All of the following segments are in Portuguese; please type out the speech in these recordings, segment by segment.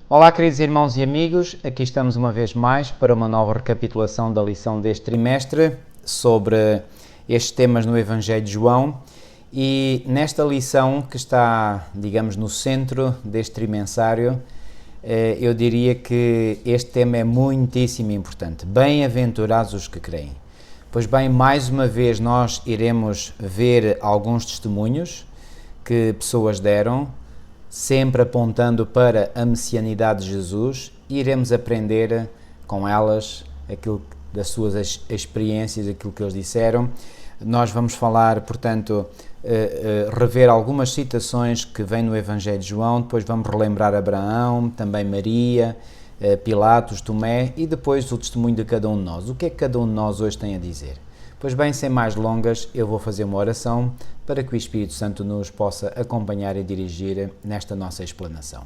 Olá, queridos irmãos e amigos, aqui estamos uma vez mais para uma nova recapitulação da lição deste trimestre sobre estes temas no Evangelho de João. E nesta lição, que está, digamos, no centro deste trimensário, eu diria que este tema é muitíssimo importante. Bem-aventurados os que creem. Pois bem, mais uma vez nós iremos ver alguns testemunhos que pessoas deram, sempre apontando para a messianidade de Jesus, e iremos aprender com elas aquilo das suas experiências, aquilo que eles disseram. Nós vamos falar, portanto, rever algumas citações que vêm no Evangelho de João, depois vamos relembrar Abraão, também Maria, Pilatos, Tomé e depois o testemunho de cada um de nós. O que é que cada um de nós hoje tem a dizer? Pois bem, sem mais delongas, eu vou fazer uma oração para que o Espírito Santo nos possa acompanhar e dirigir nesta nossa explanação.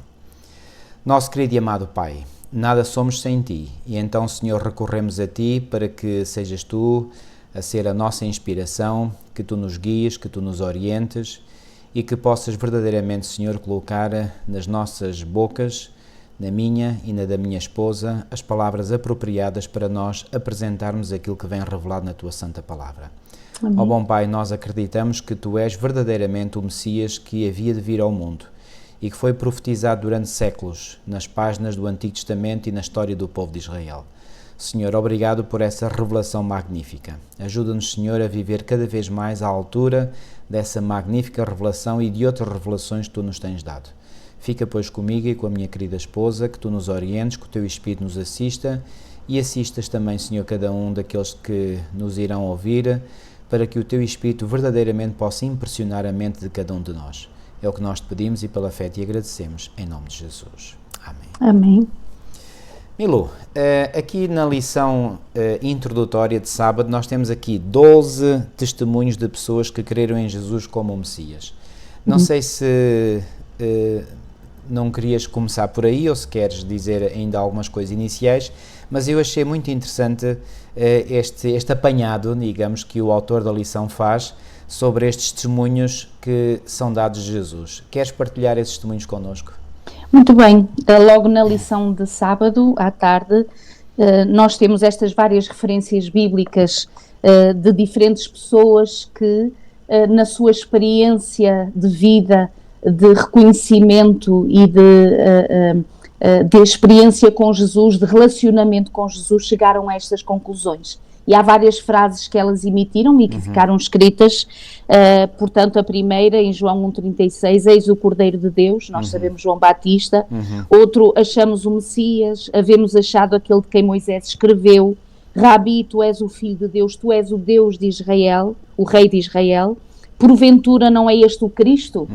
Nosso querido e amado Pai, nada somos sem Ti, e então, Senhor, recorremos a Ti para que sejas Tu a ser a nossa inspiração, que Tu nos guies, que Tu nos orientes e que possas verdadeiramente, Senhor, colocar nas nossas bocas, na minha e na da minha esposa, as palavras apropriadas para nós apresentarmos aquilo que vem revelado na Tua Santa Palavra. Ó bom Pai, nós acreditamos que Tu és verdadeiramente o Messias que havia de vir ao mundo e que foi profetizado durante séculos nas páginas do Antigo Testamento e na história do povo de Israel. Senhor, obrigado por essa revelação magnífica. Ajuda-nos, Senhor, a viver cada vez mais à altura dessa magnífica revelação e de outras revelações que Tu nos tens dado. Fica, pois, comigo e com a minha querida esposa, que Tu nos orientes, que o Teu Espírito nos assista e assistas também, Senhor, cada um daqueles que nos irão ouvir, para que o Teu Espírito verdadeiramente possa impressionar a mente de cada um de nós. É o que nós te pedimos e pela fé te agradecemos, em nome de Jesus. Amém. Amém. Milu, aqui na lição introdutória de sábado, nós temos aqui 12 testemunhos de pessoas que creram em Jesus como o Messias. Não sei se não querias começar por aí ou se queres dizer ainda algumas coisas iniciais, mas eu achei muito interessante este apanhado, digamos, que o autor da lição faz sobre estes testemunhos que são dados de Jesus. Queres partilhar esses testemunhos connosco? Muito bem, logo na lição de sábado, à tarde, nós temos estas várias referências bíblicas de diferentes pessoas que, na sua experiência de vida, de reconhecimento e de experiência com Jesus, de relacionamento com Jesus, chegaram a estas conclusões. E há várias frases que elas emitiram e que ficaram escritas, portanto, a primeira, em João 1,36, eis o Cordeiro de Deus, nós sabemos João Batista. Outro, achamos o Messias, havemos achado aquele de quem Moisés escreveu. Rabi, tu és o Filho de Deus, tu és o Deus de Israel, o Rei de Israel. Porventura não é este o Cristo?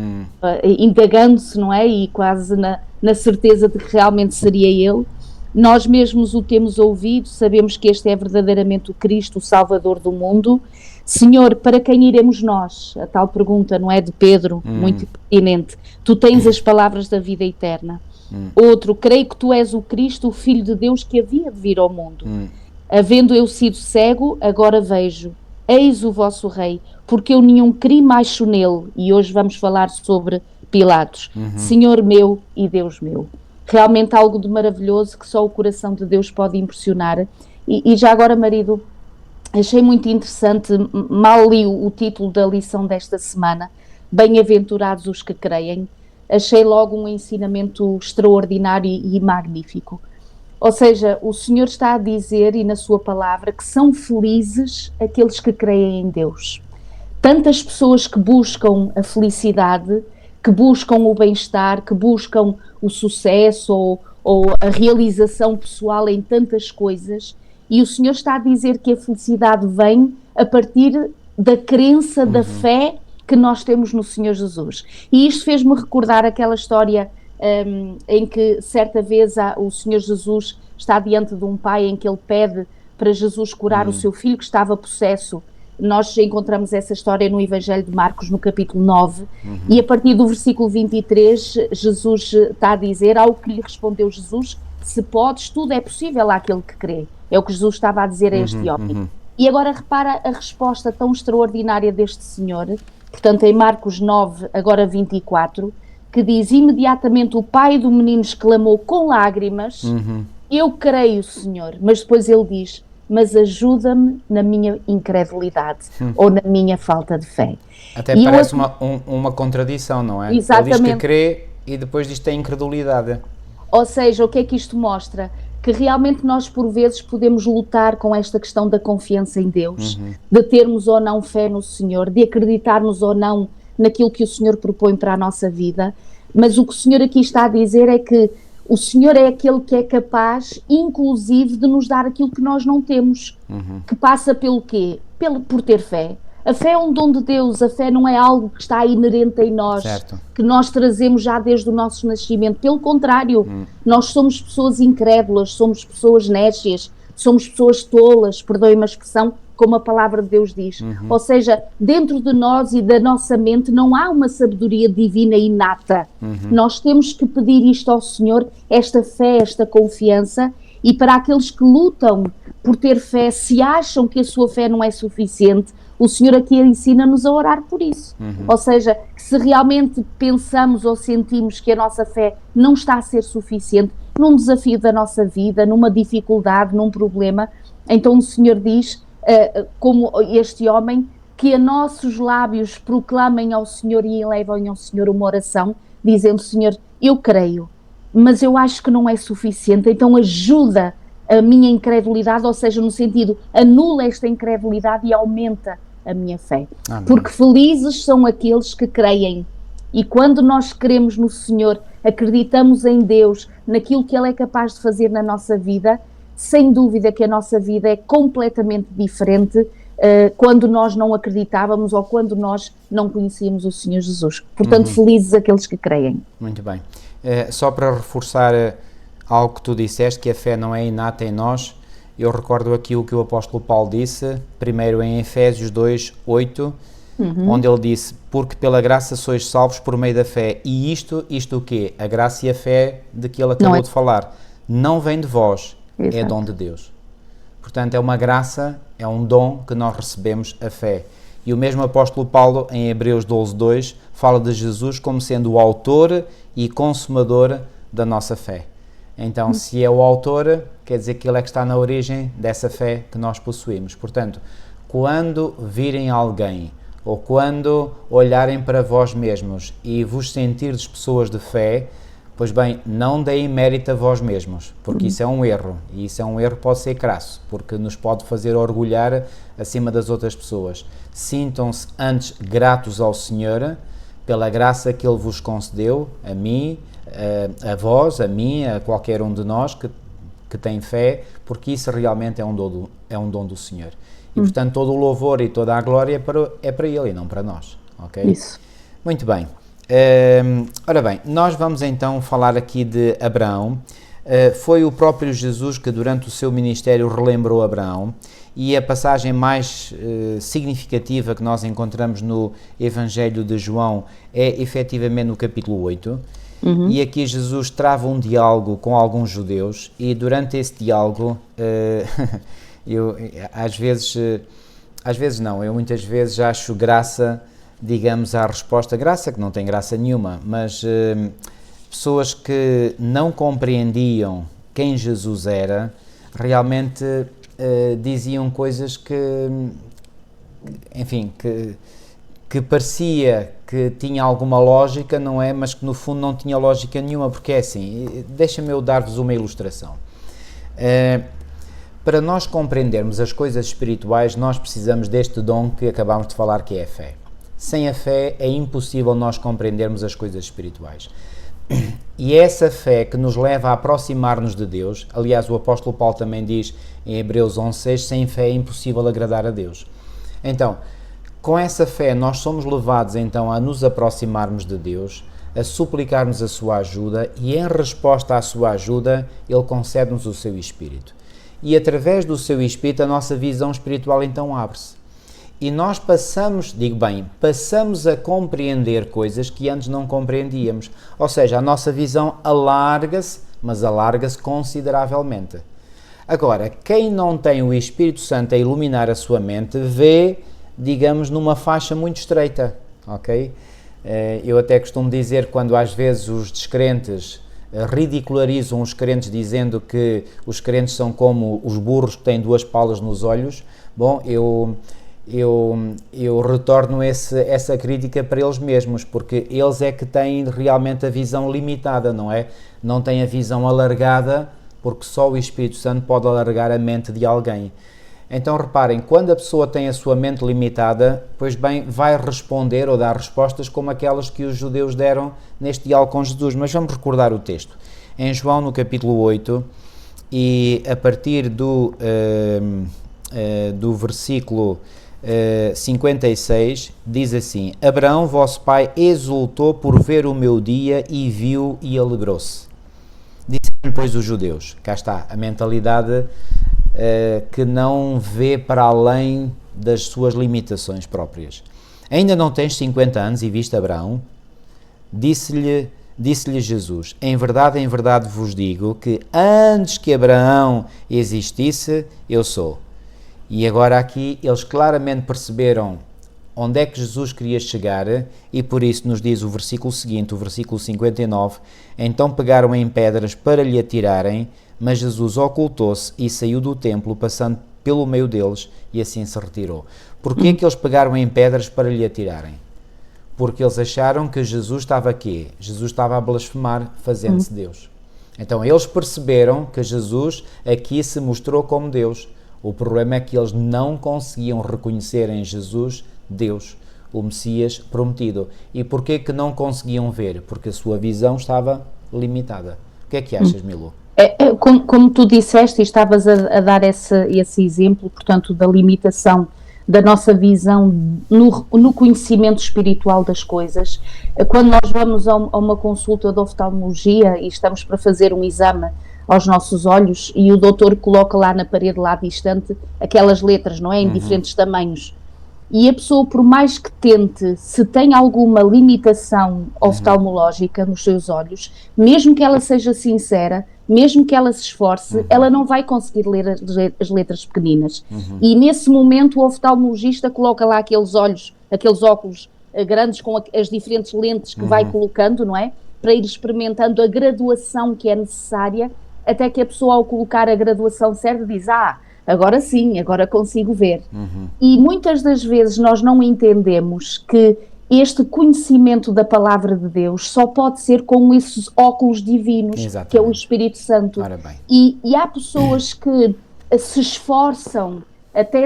Indagando-se, não é? E quase na certeza de que realmente seria ele. Nós mesmos o temos ouvido, sabemos que este é verdadeiramente o Cristo, o Salvador do mundo. Senhor, para quem iremos nós? A tal pergunta, não é, de Pedro, muito pertinente. Tu tens as palavras da vida eterna. Outro, creio que tu és o Cristo, o Filho de Deus que havia de vir ao mundo. Havendo eu sido cego, agora vejo. Eis o vosso Rei, porque eu nenhum crime acho nele. E hoje vamos falar sobre Pilatos. Senhor meu e Deus meu. Realmente algo de maravilhoso que só o coração de Deus pode impressionar. E já agora, marido, achei muito interessante, mal li o título da lição desta semana, Bem-aventurados os que creem. Achei logo um ensinamento extraordinário e magnífico. Ou seja, o Senhor está a dizer, e na sua palavra, que são felizes aqueles que creem em Deus. Tantas pessoas que buscam a felicidade, que buscam o bem-estar, que buscam o sucesso ou a realização pessoal em tantas coisas, e o Senhor está a dizer que a felicidade vem a partir da crença, da fé que nós temos no Senhor Jesus. E isto fez-me recordar aquela história em que certa vez o Senhor Jesus está diante de um pai em que ele pede para Jesus curar o seu filho que estava possesso. Nós encontramos essa história no Evangelho de Marcos, no capítulo 9, e a partir do versículo 23, Jesus está a dizer, ao que lhe respondeu Jesus, se podes, tudo é possível àquele que crê. É o que Jesus estava a dizer a este homem. E agora repara a resposta tão extraordinária deste senhor, portanto em Marcos 9, agora 24, que diz: imediatamente o pai do menino exclamou com lágrimas, eu creio, Senhor, mas depois ele diz: mas ajuda-me na minha incredulidade ou na minha falta de fé. Até parece uma contradição, não é? Exatamente. Ele diz que crê e depois diz que tem incredulidade. Ou seja, o que é que isto mostra? Que realmente nós por vezes podemos lutar com esta questão da confiança em Deus, de termos ou não fé no Senhor, de acreditarmos ou não naquilo que o Senhor propõe para a nossa vida, mas o que o Senhor aqui está a dizer é que o Senhor é aquele que é capaz, inclusive, de nos dar aquilo que nós não temos, que passa pelo quê? Por ter fé. A fé é um dom de Deus, a fé não é algo que está inerente em nós, certo, que nós trazemos já desde o nosso nascimento. Pelo contrário, nós somos pessoas incrédulas, somos pessoas nécias, somos pessoas tolas, perdoem-me a expressão, como a palavra de Deus diz. Ou seja, dentro de nós e da nossa mente não há uma sabedoria divina inata. Nós temos que pedir isto ao Senhor, esta fé, esta confiança, e para aqueles que lutam por ter fé, se acham que a sua fé não é suficiente, o Senhor aqui ensina-nos a orar por isso. Ou seja, que se realmente pensamos ou sentimos que a nossa fé não está a ser suficiente num desafio da nossa vida, numa dificuldade, num problema, então o Senhor diz, como este homem, que a nossos lábios proclamem ao Senhor e elevem ao Senhor uma oração, dizendo: Senhor, eu creio, mas eu acho que não é suficiente, então ajuda a minha incredulidade, ou seja, no sentido, anula esta incredulidade e aumenta a minha fé. Amém. Porque felizes são aqueles que creem. E quando nós cremos no Senhor, acreditamos em Deus, naquilo que Ele é capaz de fazer na nossa vida, sem dúvida que a nossa vida é completamente diferente quando nós não acreditávamos ou quando nós não conhecíamos o Senhor Jesus. Portanto, felizes aqueles que creem. Muito bem. Só para reforçar algo que tu disseste, que a fé não é inata em nós, eu recordo aqui o que o apóstolo Paulo disse, primeiro em Efésios 2, 8, onde ele disse: porque pela graça sois salvos por meio da fé, e isto o quê? A graça e a fé de que ele acabou de falar, não vem de vós, é dom de Deus. Portanto, é uma graça, é um dom que nós recebemos, a fé. E o mesmo apóstolo Paulo, em Hebreus 12, 2, fala de Jesus como sendo o autor e consumador da nossa fé. Então, se é o autor, quer dizer que ele é que está na origem dessa fé que nós possuímos. Portanto, quando virem alguém, ou quando olharem para vós mesmos e vos sentirdes pessoas de fé, pois bem, não deem mérito a vós mesmos, porque isso é um erro, e isso é um erro que pode ser crasso, porque nos pode fazer orgulhar acima das outras pessoas. Sintam-se antes gratos ao Senhor pela graça que Ele vos concedeu, a mim, a vós, a mim, a qualquer um de nós que tem fé, porque isso realmente é um dom do Senhor. E portanto todo o louvor e toda a glória é para Ele e não para nós. Ok? Isso. Muito bem. Ora bem, nós vamos então falar aqui de Abraão. Foi o próprio Jesus que durante o seu ministério relembrou Abraão, e a passagem mais significativa que nós encontramos no Evangelho de João é efetivamente no capítulo 8, e aqui Jesus trava um diálogo com alguns judeus, e durante esse diálogo, eu muitas vezes acho graça, digamos, à resposta, graça que não tem graça nenhuma, mas pessoas que não compreendiam quem Jesus era, realmente diziam coisas que, enfim, que parecia que tinha alguma lógica, não é? Mas que no fundo não tinha lógica nenhuma, porque é assim, deixa-me eu dar-vos uma ilustração. Para nós compreendermos as coisas espirituais, nós precisamos deste dom que acabámos de falar, que é a fé. Sem a fé é impossível nós compreendermos as coisas espirituais. E é essa fé que nos leva a aproximar-nos de Deus. Aliás, o apóstolo Paulo também diz em Hebreus 11:6, sem fé é impossível agradar a Deus. Então, com essa fé nós somos levados então a nos aproximarmos de Deus, a suplicarmos a sua ajuda, e em resposta à sua ajuda Ele concede-nos o seu Espírito. E através do seu Espírito a nossa visão espiritual então abre-se. E nós passamos a compreender coisas que antes não compreendíamos. Ou seja, a nossa visão alarga-se, mas alarga-se consideravelmente. Agora, quem não tem o Espírito Santo a iluminar a sua mente, vê, digamos, numa faixa muito estreita, ok? Eu até costumo dizer, quando às vezes os descrentes ridicularizam os crentes dizendo que os crentes são como os burros que têm duas palas nos olhos, bom, eu retorno essa crítica para eles mesmos, porque eles é que têm realmente a visão limitada, não é? Não têm a visão alargada, porque só o Espírito Santo pode alargar a mente de alguém. Então reparem, quando a pessoa tem a sua mente limitada, pois bem, vai responder ou dar respostas como aquelas que os judeus deram neste diálogo com Jesus. Mas vamos recordar o texto. Em João, no capítulo 8, e a partir do versículo 56, diz assim: Abraão, vosso pai, exultou por ver o meu dia e viu e alegrou-se. Disseram, pois, os judeus, cá está, a mentalidade que não vê para além das suas limitações próprias. Ainda não tens 50 anos e viste Abraão? Disse-lhe Jesus: em verdade vos digo que antes que Abraão existisse, eu sou. E agora aqui eles claramente perceberam onde é que Jesus queria chegar, e por isso nos diz o versículo seguinte, o versículo 59, então pegaram em pedras para lhe atirarem, mas Jesus ocultou-se e saiu do templo, passando pelo meio deles, e assim se retirou. Porquê que eles pegaram em pedras para lhe atirarem? Porque eles acharam que Jesus estava aqui. Jesus estava a blasfemar, fazendo-se Deus. Então eles perceberam que Jesus aqui se mostrou como Deus. O problema é que eles não conseguiam reconhecer em Jesus Deus, o Messias prometido. E porquê que não conseguiam ver? Porque a sua visão estava limitada. O que é que achas, Milu? Como tu disseste e estavas a dar esse exemplo, portanto, da limitação da nossa visão no conhecimento espiritual das coisas, quando nós vamos a uma consulta de oftalmologia e estamos para fazer um exame aos nossos olhos e o doutor coloca lá na parede, lá distante, aquelas letras, não é? Em diferentes tamanhos. E a pessoa, por mais que tente, se tem alguma limitação oftalmológica nos seus olhos, mesmo que ela seja sincera, mesmo que ela se esforce, ela não vai conseguir ler as letras pequeninas. E nesse momento o oftalmologista coloca lá aqueles óculos grandes com as diferentes lentes que vai colocando, não é? Para ir experimentando a graduação que é necessária, até que a pessoa, ao colocar a graduação certa, diz: agora sim, agora consigo ver. E muitas das vezes nós não entendemos que este conhecimento da palavra de Deus só pode ser com esses óculos divinos, exatamente, que é o Espírito Santo. Ora bem. E há pessoas que se esforçam, até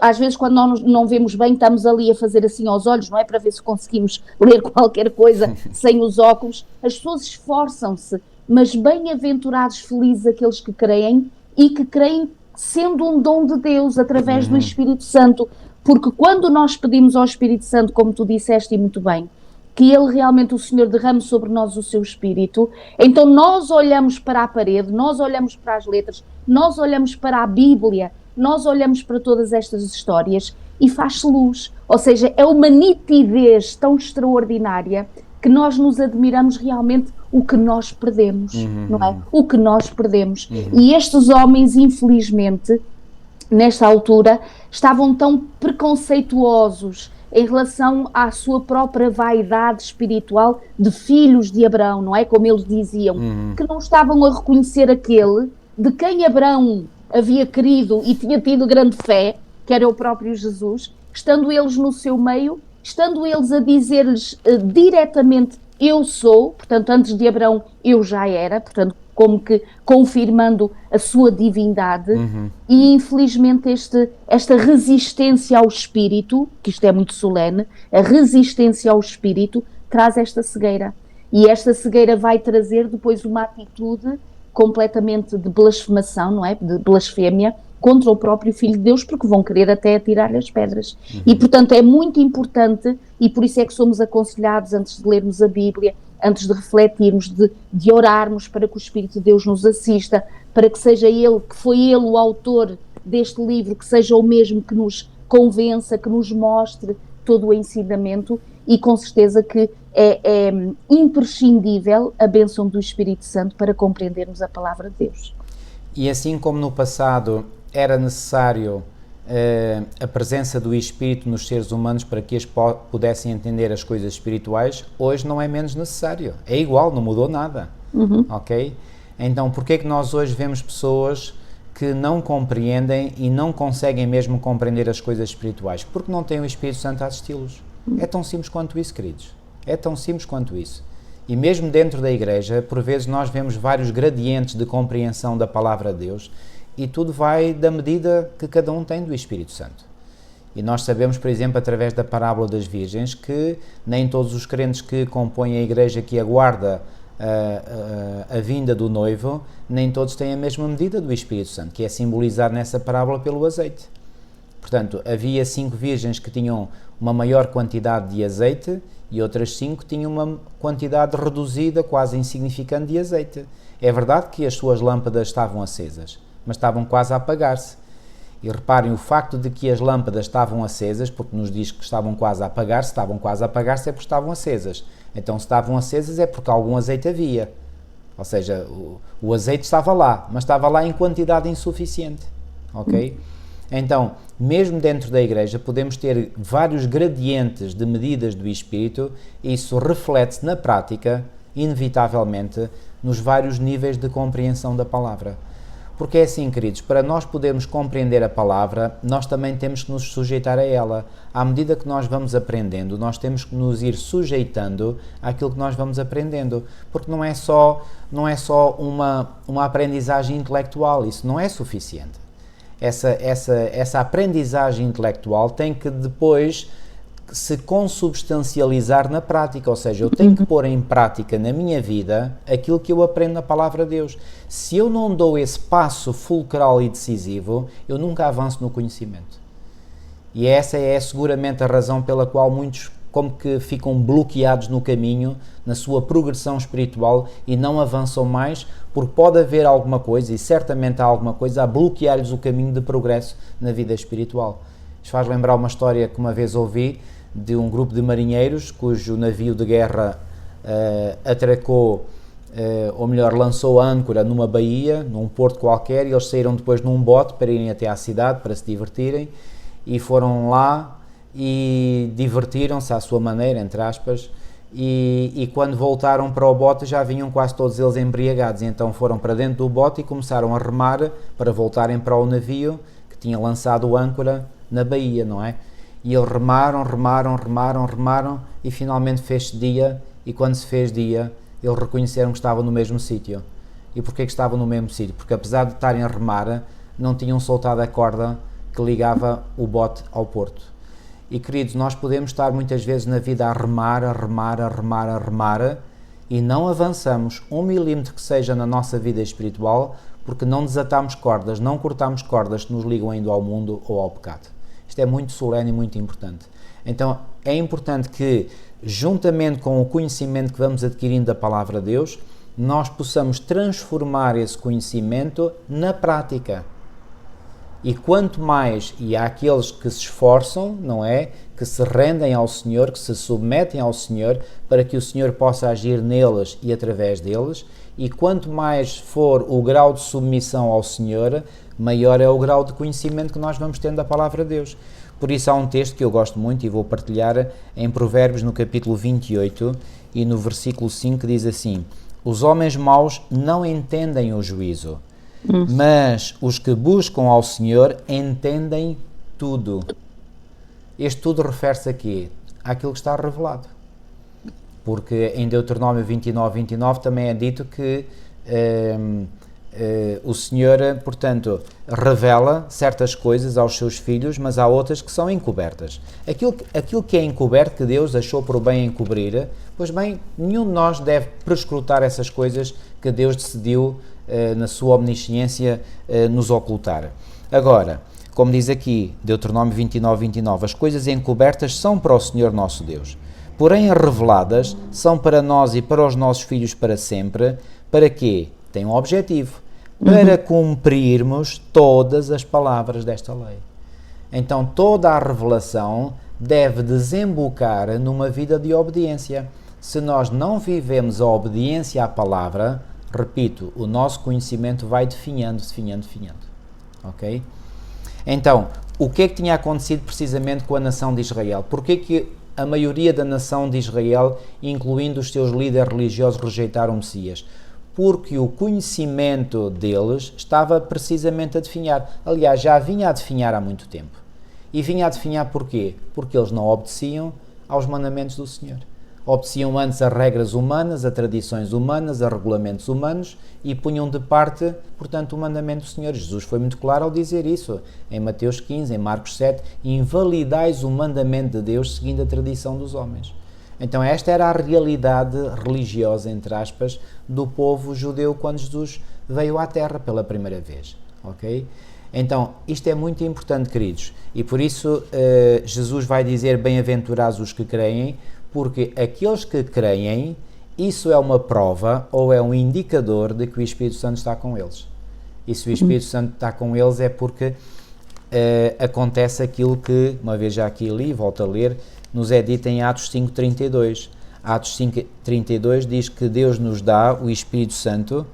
às vezes quando nós não vemos bem, estamos ali a fazer assim aos olhos, não é? Para ver se conseguimos ler qualquer coisa sem os óculos. As pessoas esforçam-se, mas bem-aventurados, felizes aqueles que creem, e que creem sendo um dom de Deus, através do Espírito Santo, porque quando nós pedimos ao Espírito Santo, como tu disseste e muito bem, que ele realmente, o Senhor, derrame sobre nós o seu Espírito, então nós olhamos para a parede, nós olhamos para as letras, nós olhamos para a Bíblia, nós olhamos para todas estas histórias e faz-se luz, ou seja, é uma nitidez tão extraordinária que nós nos admiramos realmente o que nós perdemos, não é? O que nós perdemos. E estes homens, infelizmente, nesta altura, estavam tão preconceituosos em relação à sua própria vaidade espiritual de filhos de Abraão, não é? Como eles diziam, que não estavam a reconhecer aquele de quem Abraão havia querido e tinha tido grande fé, que era o próprio Jesus, estando eles no seu meio, estando eles a dizer-lhes diretamente: eu sou, portanto, antes de Abraão eu já era, portanto, como que confirmando a sua divindade. E infelizmente esta resistência ao Espírito, que isto é muito solene, a resistência ao Espírito traz esta cegueira. E esta cegueira vai trazer depois uma atitude completamente de blasfemação, não é? De blasfémia contra o próprio Filho de Deus, porque vão querer até atirar-lhe as pedras. E, portanto, é muito importante, e por isso é que somos aconselhados, antes de lermos a Bíblia, antes de refletirmos, de orarmos para que o Espírito de Deus nos assista, para que seja Ele, que foi Ele o autor deste livro, que seja o mesmo que nos convença, que nos mostre todo o ensinamento, e com certeza que é imprescindível a bênção do Espírito Santo para compreendermos a palavra de Deus. E assim como no passado era necessário a presença do Espírito nos seres humanos para que eles pudessem entender as coisas espirituais, hoje não é menos necessário. É igual, não mudou nada. Ok? Então, porquê é que nós hoje vemos pessoas que não compreendem e não conseguem mesmo compreender as coisas espirituais? Porque não têm o Espírito Santo a assisti-los. É tão simples quanto isso, queridos. É tão simples quanto isso. E mesmo dentro da igreja, por vezes nós vemos vários gradientes de compreensão da palavra de Deus, e tudo vai da medida que cada um tem do Espírito Santo. E nós sabemos, por exemplo, através da parábola das virgens, que nem todos os crentes que compõem a igreja que aguarda a vinda do noivo, nem todos têm a mesma medida do Espírito Santo, que é simbolizado nessa parábola pelo azeite. Portanto, havia 5 virgens que tinham uma maior quantidade de azeite e outras 5 tinham uma quantidade reduzida, quase insignificante, de azeite. É verdade que as suas lâmpadas estavam acesas, mas estavam quase a apagar-se. E reparem, o facto de que as lâmpadas estavam acesas, porque nos diz que estavam quase a apagar-se é porque estavam acesas. Então, se estavam acesas é porque algum azeite havia. Ou seja, o azeite estava lá, mas estava lá em quantidade insuficiente. Ok? Então, mesmo dentro da igreja, podemos ter vários gradientes de medidas do Espírito, e isso reflete-se na prática, inevitavelmente, nos vários níveis de compreensão da palavra. Porque é assim, queridos, para nós podermos compreender a palavra, nós também temos que nos sujeitar a ela. À medida que nós vamos aprendendo, nós temos que nos ir sujeitando àquilo que nós vamos aprendendo. Porque não é só uma aprendizagem intelectual, isso não é suficiente. Essa aprendizagem intelectual tem que depois se consubstancializar na prática, ou seja, eu tenho que pôr em prática na minha vida aquilo que eu aprendo na palavra de Deus. Se eu não dou esse passo fulcral e decisivo, eu nunca avanço no conhecimento. E essa é seguramente a razão pela qual muitos como que ficam bloqueados no caminho, na sua progressão espiritual, e não avançam mais, porque pode haver alguma coisa, e certamente há alguma coisa, a bloquear-lhes o caminho de progresso na vida espiritual. Isto faz lembrar uma história que uma vez ouvi, de um grupo de marinheiros cujo navio de guerra atracou, ou melhor, lançou a âncora numa baía, num porto qualquer, e eles saíram depois num bote para irem até à cidade, para se divertirem, e foram lá e divertiram-se à sua maneira, entre aspas, e quando voltaram para o bote já vinham quase todos eles embriagados, e então foram para dentro do bote e começaram a remar para voltarem para o navio que tinha lançado a âncora na baía, não é? E eles remaram, e finalmente fez-se dia, e quando se fez dia, eles reconheceram que estavam no mesmo sítio. E porquê que estavam no mesmo sítio? Porque apesar de estarem a remar, não tinham soltado a corda que ligava o bote ao porto. E queridos, nós podemos estar muitas vezes na vida a remar, e não avançamos 1 milímetro que seja na nossa vida espiritual, porque não desatamos cordas, não cortamos cordas que nos ligam ainda ao mundo ou ao pecado. Isto é muito solene e muito importante. Então, é importante que, juntamente com o conhecimento que vamos adquirindo da palavra de Deus, nós possamos transformar esse conhecimento na prática. E quanto mais, e há aqueles que se esforçam, não é? Que se rendem ao Senhor, que se submetem ao Senhor, para que o Senhor possa agir neles e através deles, e quanto mais for o grau de submissão ao Senhor, maior é o grau de conhecimento que nós vamos tendo da palavra de Deus. Por isso há um texto que eu gosto muito e vou partilhar em Provérbios, no capítulo 28 e no versículo 5, que diz assim: os homens maus não entendem o juízo, mas os que buscam ao Senhor entendem tudo. Este tudo refere-se aqui àquilo que está revelado. Porque em Deuteronômio 29 também é dito que o Senhor, portanto, revela certas coisas aos seus filhos, mas há outras que são encobertas. Aquilo que é encoberto, que Deus achou por bem encobrir, pois bem, nenhum de nós deve prescrutar essas coisas que Deus decidiu, na sua omnisciência, nos ocultar. Agora, como diz aqui, Deuteronômio 29, as coisas encobertas são para o Senhor nosso Deus, porém as reveladas são para nós e para os nossos filhos para sempre. Para quê? Tem um objetivo: para cumprirmos todas as palavras desta lei. Então toda a revelação deve desembocar numa vida de obediência. Se nós não vivemos a obediência à palavra, repito, o nosso conhecimento vai definhando. Ok? Então, o que é que tinha acontecido precisamente com a nação de Israel? Porquê que a maioria da nação de Israel, incluindo os seus líderes religiosos, rejeitaram o Messias? Porque o conhecimento deles estava precisamente a definhar. Aliás, já vinha a definhar há muito tempo. E vinha a definhar porquê? Porque eles não obedeciam aos mandamentos do Senhor. Obedeciam antes a regras humanas, a tradições humanas, a regulamentos humanos e punham de parte, portanto, o mandamento do Senhor. Jesus foi muito claro ao dizer isso, em Mateus 15, em Marcos 7, invalidais o mandamento de Deus seguindo a tradição dos homens. Então esta era a realidade religiosa, entre aspas, do povo judeu quando Jesus veio à Terra pela primeira vez, ok? Então, isto é muito importante, queridos, e por isso Jesus vai dizer bem-aventurados os que creem, porque aqueles que creem, isso é uma prova ou é um indicador de que o Espírito Santo está com eles. E se o Espírito Santo está com eles é porque acontece aquilo que, uma vez já aqui li, volto a ler, nos é dito em Atos 5,32. Atos 5,32 diz que Deus nos dá o Espírito Santo,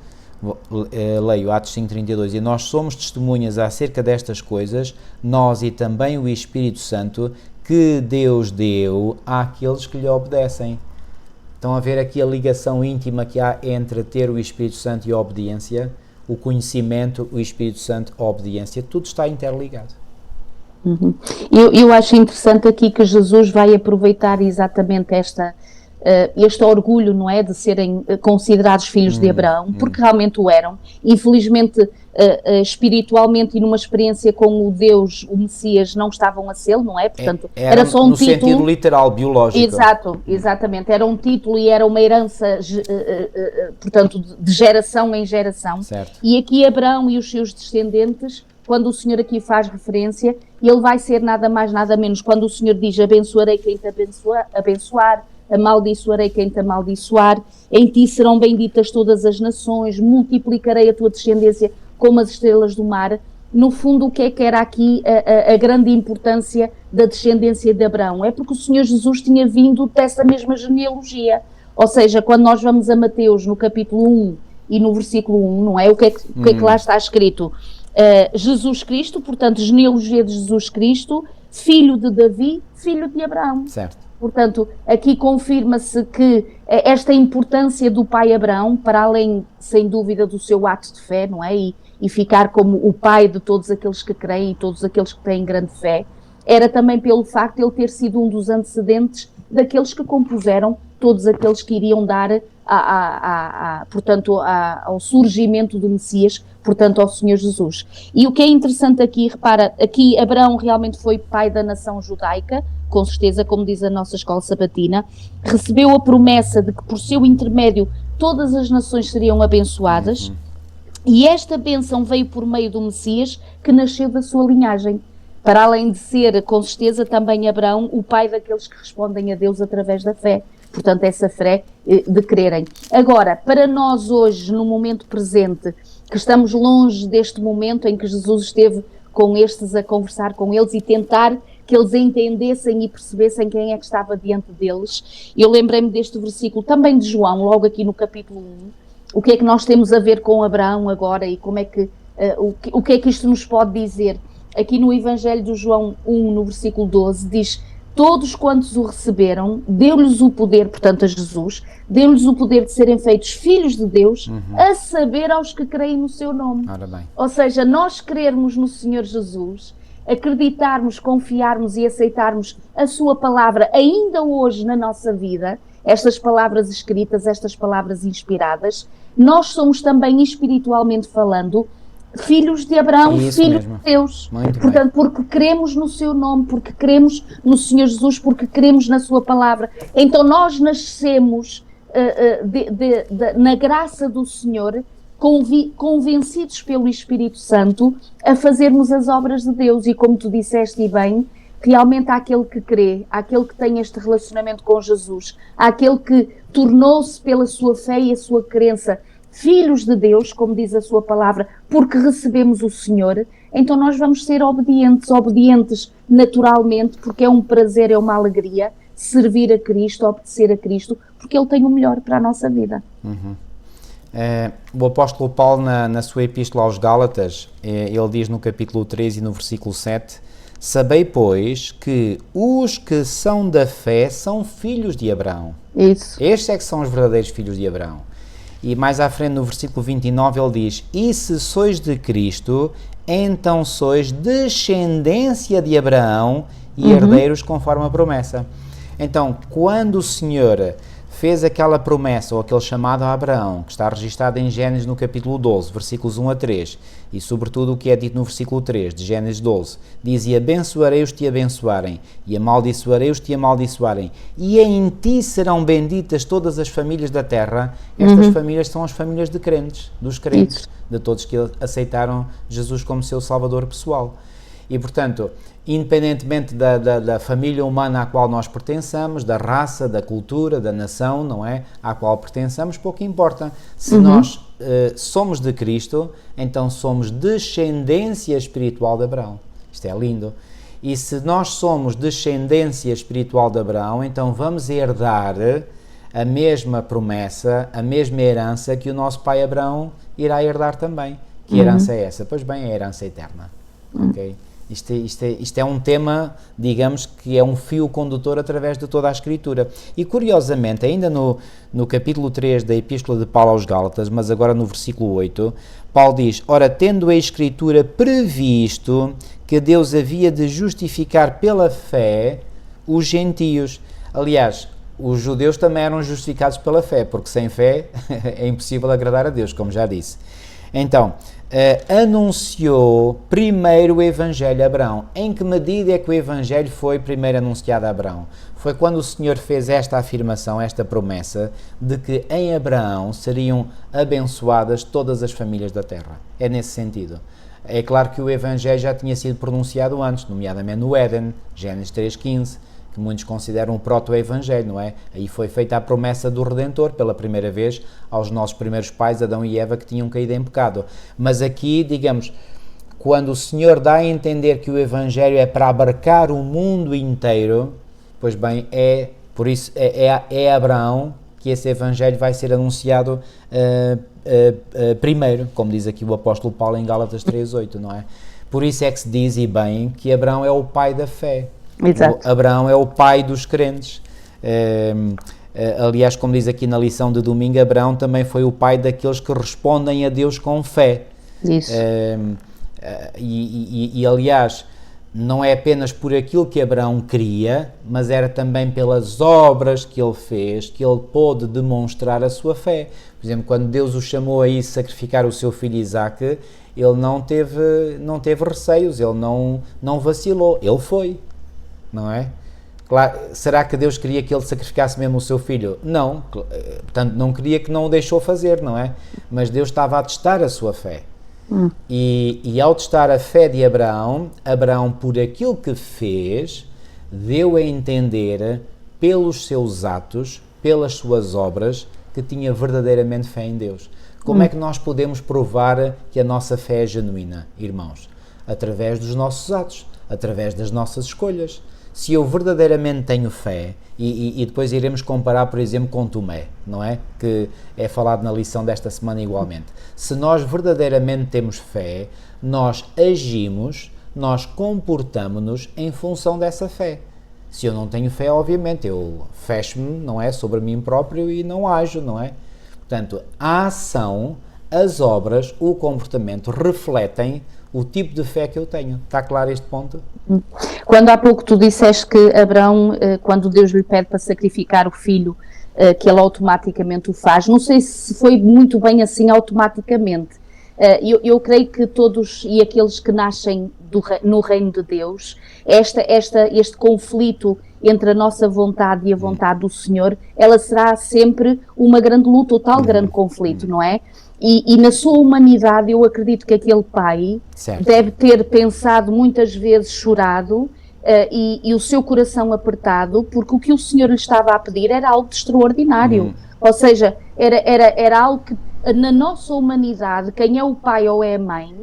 leio Atos 5,32, e nós somos testemunhas acerca destas coisas, nós e também o Espírito Santo, que Deus deu àqueles que lhe obedecem. Estão a ver aqui a ligação íntima que há entre ter o Espírito Santo e a obediência, o conhecimento, o Espírito Santo, a obediência, tudo está interligado. Uhum. Eu acho interessante aqui que Jesus vai aproveitar exatamente este orgulho, não é, de serem considerados filhos de Abraão, porque realmente o eram. Infelizmente, espiritualmente e numa experiência com o Deus, o Messias, não estavam a ser, não é? Portanto, era só um título. No sentido literal, biológico. Exato, exatamente. Era um título e era uma herança, portanto, de geração em geração. Certo. E aqui Abraão e os seus descendentes, quando o Senhor aqui faz referência, ele vai ser nada mais, nada menos, quando o Senhor diz abençoarei quem te abençoar, amaldiçoarei quem te amaldiçoar, em ti serão benditas todas as nações, multiplicarei a tua descendência como as estrelas do mar. No fundo, o que é que era aqui a grande importância da descendência de Abraão? É porque o Senhor Jesus tinha vindo dessa mesma genealogia. Ou seja, quando nós vamos a Mateus, no capítulo 1 e no versículo 1, não é? O que é que lá está escrito? Jesus Cristo, portanto, genealogia de Jesus Cristo, filho de Davi, filho de Abraão. Certo. Portanto, aqui confirma-se que esta importância do pai Abraão, para além, sem dúvida, do seu ato de fé, não é? E ficar como o pai de todos aqueles que creem e todos aqueles que têm grande fé, era também pelo facto de ele ter sido um dos antecedentes daqueles que compuseram todos aqueles que iriam dar, portanto, ao surgimento do Messias, portanto, ao Senhor Jesus. E o que é interessante aqui, repara, aqui Abraão realmente foi pai da nação judaica, com certeza, como diz a nossa escola sabatina, recebeu a promessa de que por seu intermédio todas as nações seriam abençoadas, e esta bênção veio por meio do Messias, que nasceu da sua linhagem, para além de ser, com certeza, também Abraão, o pai daqueles que respondem a Deus através da fé. Portanto, essa fé de crerem. Agora, para nós hoje, no momento presente, que estamos longe deste momento em que Jesus esteve com estes a conversar com eles e tentar que eles entendessem e percebessem quem é que estava diante deles. Eu lembrei-me deste versículo também de João, logo aqui no capítulo 1. O que é que nós temos a ver com Abraão agora e como é que, o que é que isto nos pode dizer? Aqui no Evangelho de João 1, no versículo 12, diz: todos quantos o receberam, deu-lhes o poder, portanto a Jesus, deu-lhes o poder de serem feitos filhos de Deus, a saber aos que creem no seu nome. Ora bem. Ou seja, nós crermos no Senhor Jesus, acreditarmos, confiarmos e aceitarmos a sua palavra ainda hoje na nossa vida, estas palavras escritas, estas palavras inspiradas, nós somos também espiritualmente falando filhos de Abraão, filhos de Deus. Portanto, porque cremos no seu nome, porque cremos no Senhor Jesus, porque cremos na sua palavra. Então nós nascemos na graça do Senhor, convencidos pelo Espírito Santo a fazermos as obras de Deus. E como tu disseste e bem, realmente há aquele que crê, há aquele que tem este relacionamento com Jesus, há aquele que tornou-se pela sua fé e a sua crença filhos de Deus, como diz a sua palavra, porque recebemos o Senhor. Então nós vamos ser obedientes naturalmente, porque é um prazer, é uma alegria servir a Cristo, obedecer a Cristo, porque Ele tem o melhor para a nossa vida. O apóstolo Paulo, na sua epístola aos Gálatas, ele diz no capítulo 3 e no versículo 7, Sabei, pois, que os que são da fé são filhos de Abraão. Isso. Estes é que são os verdadeiros filhos de Abraão. E mais à frente, no versículo 29, ele diz: e se sois de Cristo, então sois descendência de Abraão e herdeiros conforme a promessa. Então, quando o Senhor fez aquela promessa, ou aquele chamado a Abraão, que está registado em Gênesis no capítulo 12, versículos 1 a 3, e sobretudo o que é dito no versículo 3 de Gênesis 12, diz: e abençoarei os que te abençoarem, e amaldiçoarei os que te amaldiçoarem, e em ti serão benditas todas as famílias da terra. Estas famílias são as famílias de crentes, dos crentes, de todos que aceitaram Jesus como seu Salvador pessoal. E, portanto, independentemente da família humana à qual nós pertençamos, da raça, da cultura, da nação, não é? À qual pertençamos, pouco importa. Se nós somos de Cristo, então somos descendência espiritual de Abraão. Isto é lindo. E se nós somos descendência espiritual de Abraão, então vamos herdar a mesma promessa, a mesma herança que o nosso pai Abraão irá herdar também. Que herança é essa? Pois bem, é a herança eterna. Ok? Isto é um tema, digamos, que é um fio condutor através de toda a Escritura. E, curiosamente, ainda no capítulo 3 da Epístola de Paulo aos Gálatas, mas agora no versículo 8, Paulo diz: ora, tendo a Escritura previsto que Deus havia de justificar pela fé os gentios. Aliás, os judeus também eram justificados pela fé, porque sem fé é impossível agradar a Deus, como já disse. Então, anunciou primeiro o Evangelho a Abraão. Em que medida é que o Evangelho foi primeiro anunciado a Abraão? Foi quando o Senhor fez esta afirmação, esta promessa, de que em Abraão seriam abençoadas todas as famílias da terra. É nesse sentido. É claro que o Evangelho já tinha sido pronunciado antes, nomeadamente no Éden, Gênesis 3,15, que muitos consideram o proto-evangelho, não é? Aí foi feita a promessa do Redentor pela primeira vez aos nossos primeiros pais, Adão e Eva, que tinham caído em pecado. Mas aqui, digamos, quando o Senhor dá a entender que o evangelho é para abarcar o mundo inteiro, pois bem, por isso é Abraão que esse evangelho vai ser anunciado primeiro, como diz aqui o apóstolo Paulo em Gálatas 3,8, não é? Por isso é que se diz, e bem, que Abraão é o pai da fé. Exato. Abraão é o pai dos crentes. Aliás, como diz aqui na lição de domingo, Abraão também foi o pai daqueles que respondem a Deus com fé. Isso. Aliás, não é apenas por aquilo que Abraão queria, mas era também pelas obras que ele fez que ele pôde demonstrar a sua fé. Por exemplo, quando Deus o chamou a ir sacrificar o seu filho Isaque, ele não teve receios, ele não vacilou, ele foi. Não é? Claro, será que Deus queria que ele sacrificasse mesmo o seu filho? Não, portanto não queria, que não o deixou fazer, não é? Mas Deus estava a testar a sua fé. E ao testar a fé de Abraão, por aquilo que fez, deu a entender pelos seus atos, pelas suas obras, que tinha verdadeiramente fé em Deus. Como é que nós podemos provar que a nossa fé é genuína, irmãos? Através dos nossos atos, através das nossas escolhas. Se eu verdadeiramente tenho fé, e depois iremos comparar, por exemplo, com Tomé, não é? Que é falado na lição desta semana igualmente. Se nós verdadeiramente temos fé, nós agimos, nós comportamos-nos em função dessa fé. Se eu não tenho fé, obviamente, eu fecho-me, não é? Sobre mim próprio e não ajo, não é? Portanto, a ação, as obras, o comportamento refletem o tipo de fé que eu tenho. Está claro este ponto? Quando há pouco tu disseste que Abraão, quando Deus lhe pede para sacrificar o filho, que ele automaticamente o faz, não sei se foi muito bem assim automaticamente. Eu creio que todos e aqueles que nascem no reino de Deus, este conflito entre a nossa vontade e a vontade do Senhor, ela será sempre uma grande luta, ou tal grande conflito, não é? E na sua humanidade, eu acredito que aquele pai deve ter pensado muitas vezes, chorado, e o seu coração apertado, porque o que o Senhor lhe estava a pedir era algo de extraordinário. Ou seja, era algo que, na nossa humanidade, quem é o pai ou é a mãe,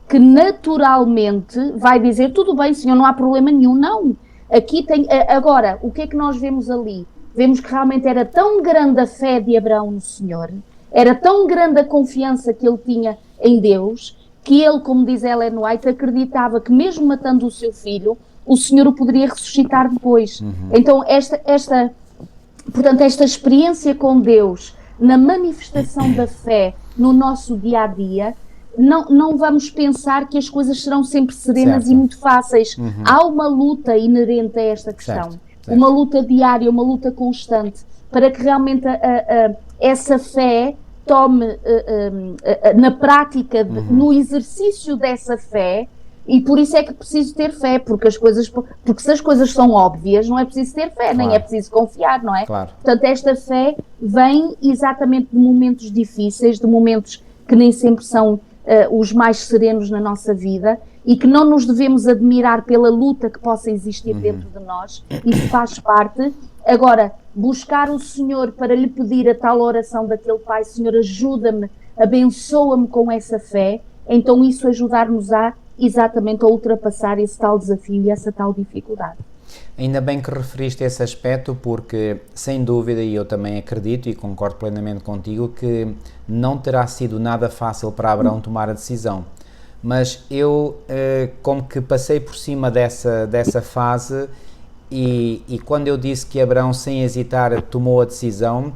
que naturalmente vai dizer, tudo bem, Senhor, não há problema nenhum. Não, aqui tem... Agora, o que é que nós vemos ali? Vemos que realmente era tão grande a fé de Abraão no Senhor, era tão grande a confiança que ele tinha em Deus, que ele, como diz Ellen White, acreditava que mesmo matando o seu filho, o Senhor o poderia ressuscitar depois. Então portanto, esta experiência com Deus, na manifestação da fé no nosso dia-a-dia, não vamos pensar que as coisas serão sempre serenas e muito fáceis. Há uma luta inerente a esta questão, uma luta diária, uma luta constante, para que realmente essa fé tome na prática, no exercício dessa fé. E por isso é que preciso ter fé, porque se as coisas são óbvias, não é preciso ter fé, nem é preciso confiar, não é? Portanto, esta fé vem exatamente de momentos difíceis, de momentos que nem sempre são os mais serenos na nossa vida, e que não nos devemos admirar pela luta que possa existir dentro de nós. Isso faz parte. Agora, buscar o Senhor para lhe pedir a tal oração daquele Pai: Senhor, ajuda-me, abençoa-me com essa fé, então isso ajudar-nos exatamente a ultrapassar esse tal desafio e essa tal dificuldade. Ainda bem que referiste esse aspecto, porque sem dúvida, e eu também acredito e concordo plenamente contigo, que não terá sido nada fácil para Abraão tomar a decisão, mas eu como que passei por cima dessa fase, e quando eu disse que Abraão, sem hesitar, tomou a decisão,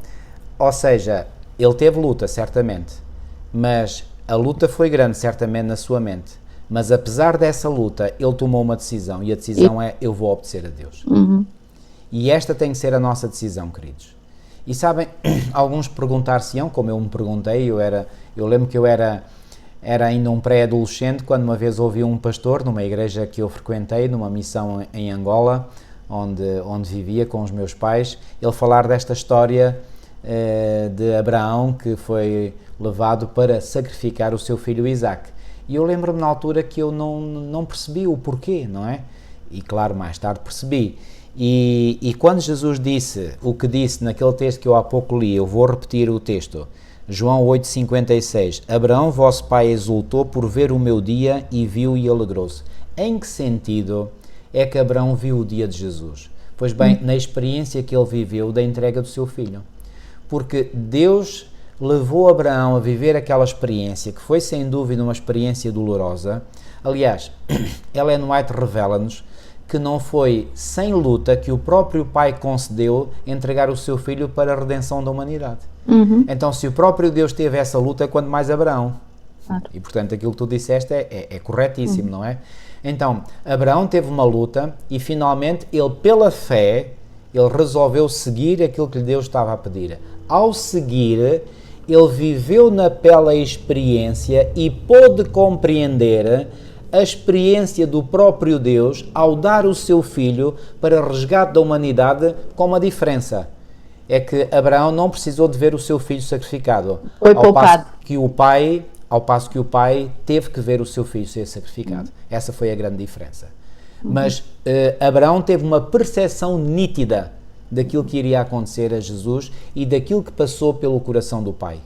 ou seja, ele teve luta, certamente, mas a luta foi grande, certamente, na sua mente. Mas apesar dessa luta, ele tomou uma decisão, e a decisão é: eu vou obedecer a Deus. E esta tem que ser a nossa decisão, queridos. E sabem, alguns perguntar-se-ão, como eu me perguntei, eu lembro que eu era ainda um pré-adolescente, quando uma vez ouvi um pastor, numa igreja que eu frequentei, numa missão em Angola, onde vivia com os meus pais, ele falar desta história de Abraão, que foi levado para sacrificar o seu filho Isaque. E eu lembro-me na altura que eu não percebi o porquê, não é? E claro, mais tarde percebi. E quando Jesus disse o que disse naquele texto que eu há pouco li, eu vou repetir o texto, João 8,56, Abraão, vosso pai, exultou por ver o meu dia e viu e alegrou-se. Em que sentido é que Abraão viu o dia de Jesus? Pois bem, na experiência que ele viveu da entrega do seu filho. Porque Deus levou Abraão a viver aquela experiência, que foi sem dúvida uma experiência dolorosa. Aliás, Ellen White revela-nos que não foi sem luta que o próprio Pai concedeu entregar o seu filho para a redenção da humanidade. Então, se o próprio Deus teve essa luta, quanto mais Abraão. E portanto, aquilo que tu disseste é corretíssimo, não é? Então, Abraão teve uma luta e finalmente ele, pela fé, ele resolveu seguir aquilo que Deus estava a pedir. Ao seguir, ele viveu na pele a experiência e pôde compreender a experiência do próprio Deus ao dar o seu filho para o resgate da humanidade, com uma diferença. É que Abraão não precisou de ver o seu filho sacrificado. Foi poupado. Ao passo que o pai teve que ver o seu filho ser sacrificado. Essa foi a grande diferença. Mas Abraão teve uma percepção nítida daquilo que iria acontecer a Jesus e daquilo que passou pelo coração do Pai.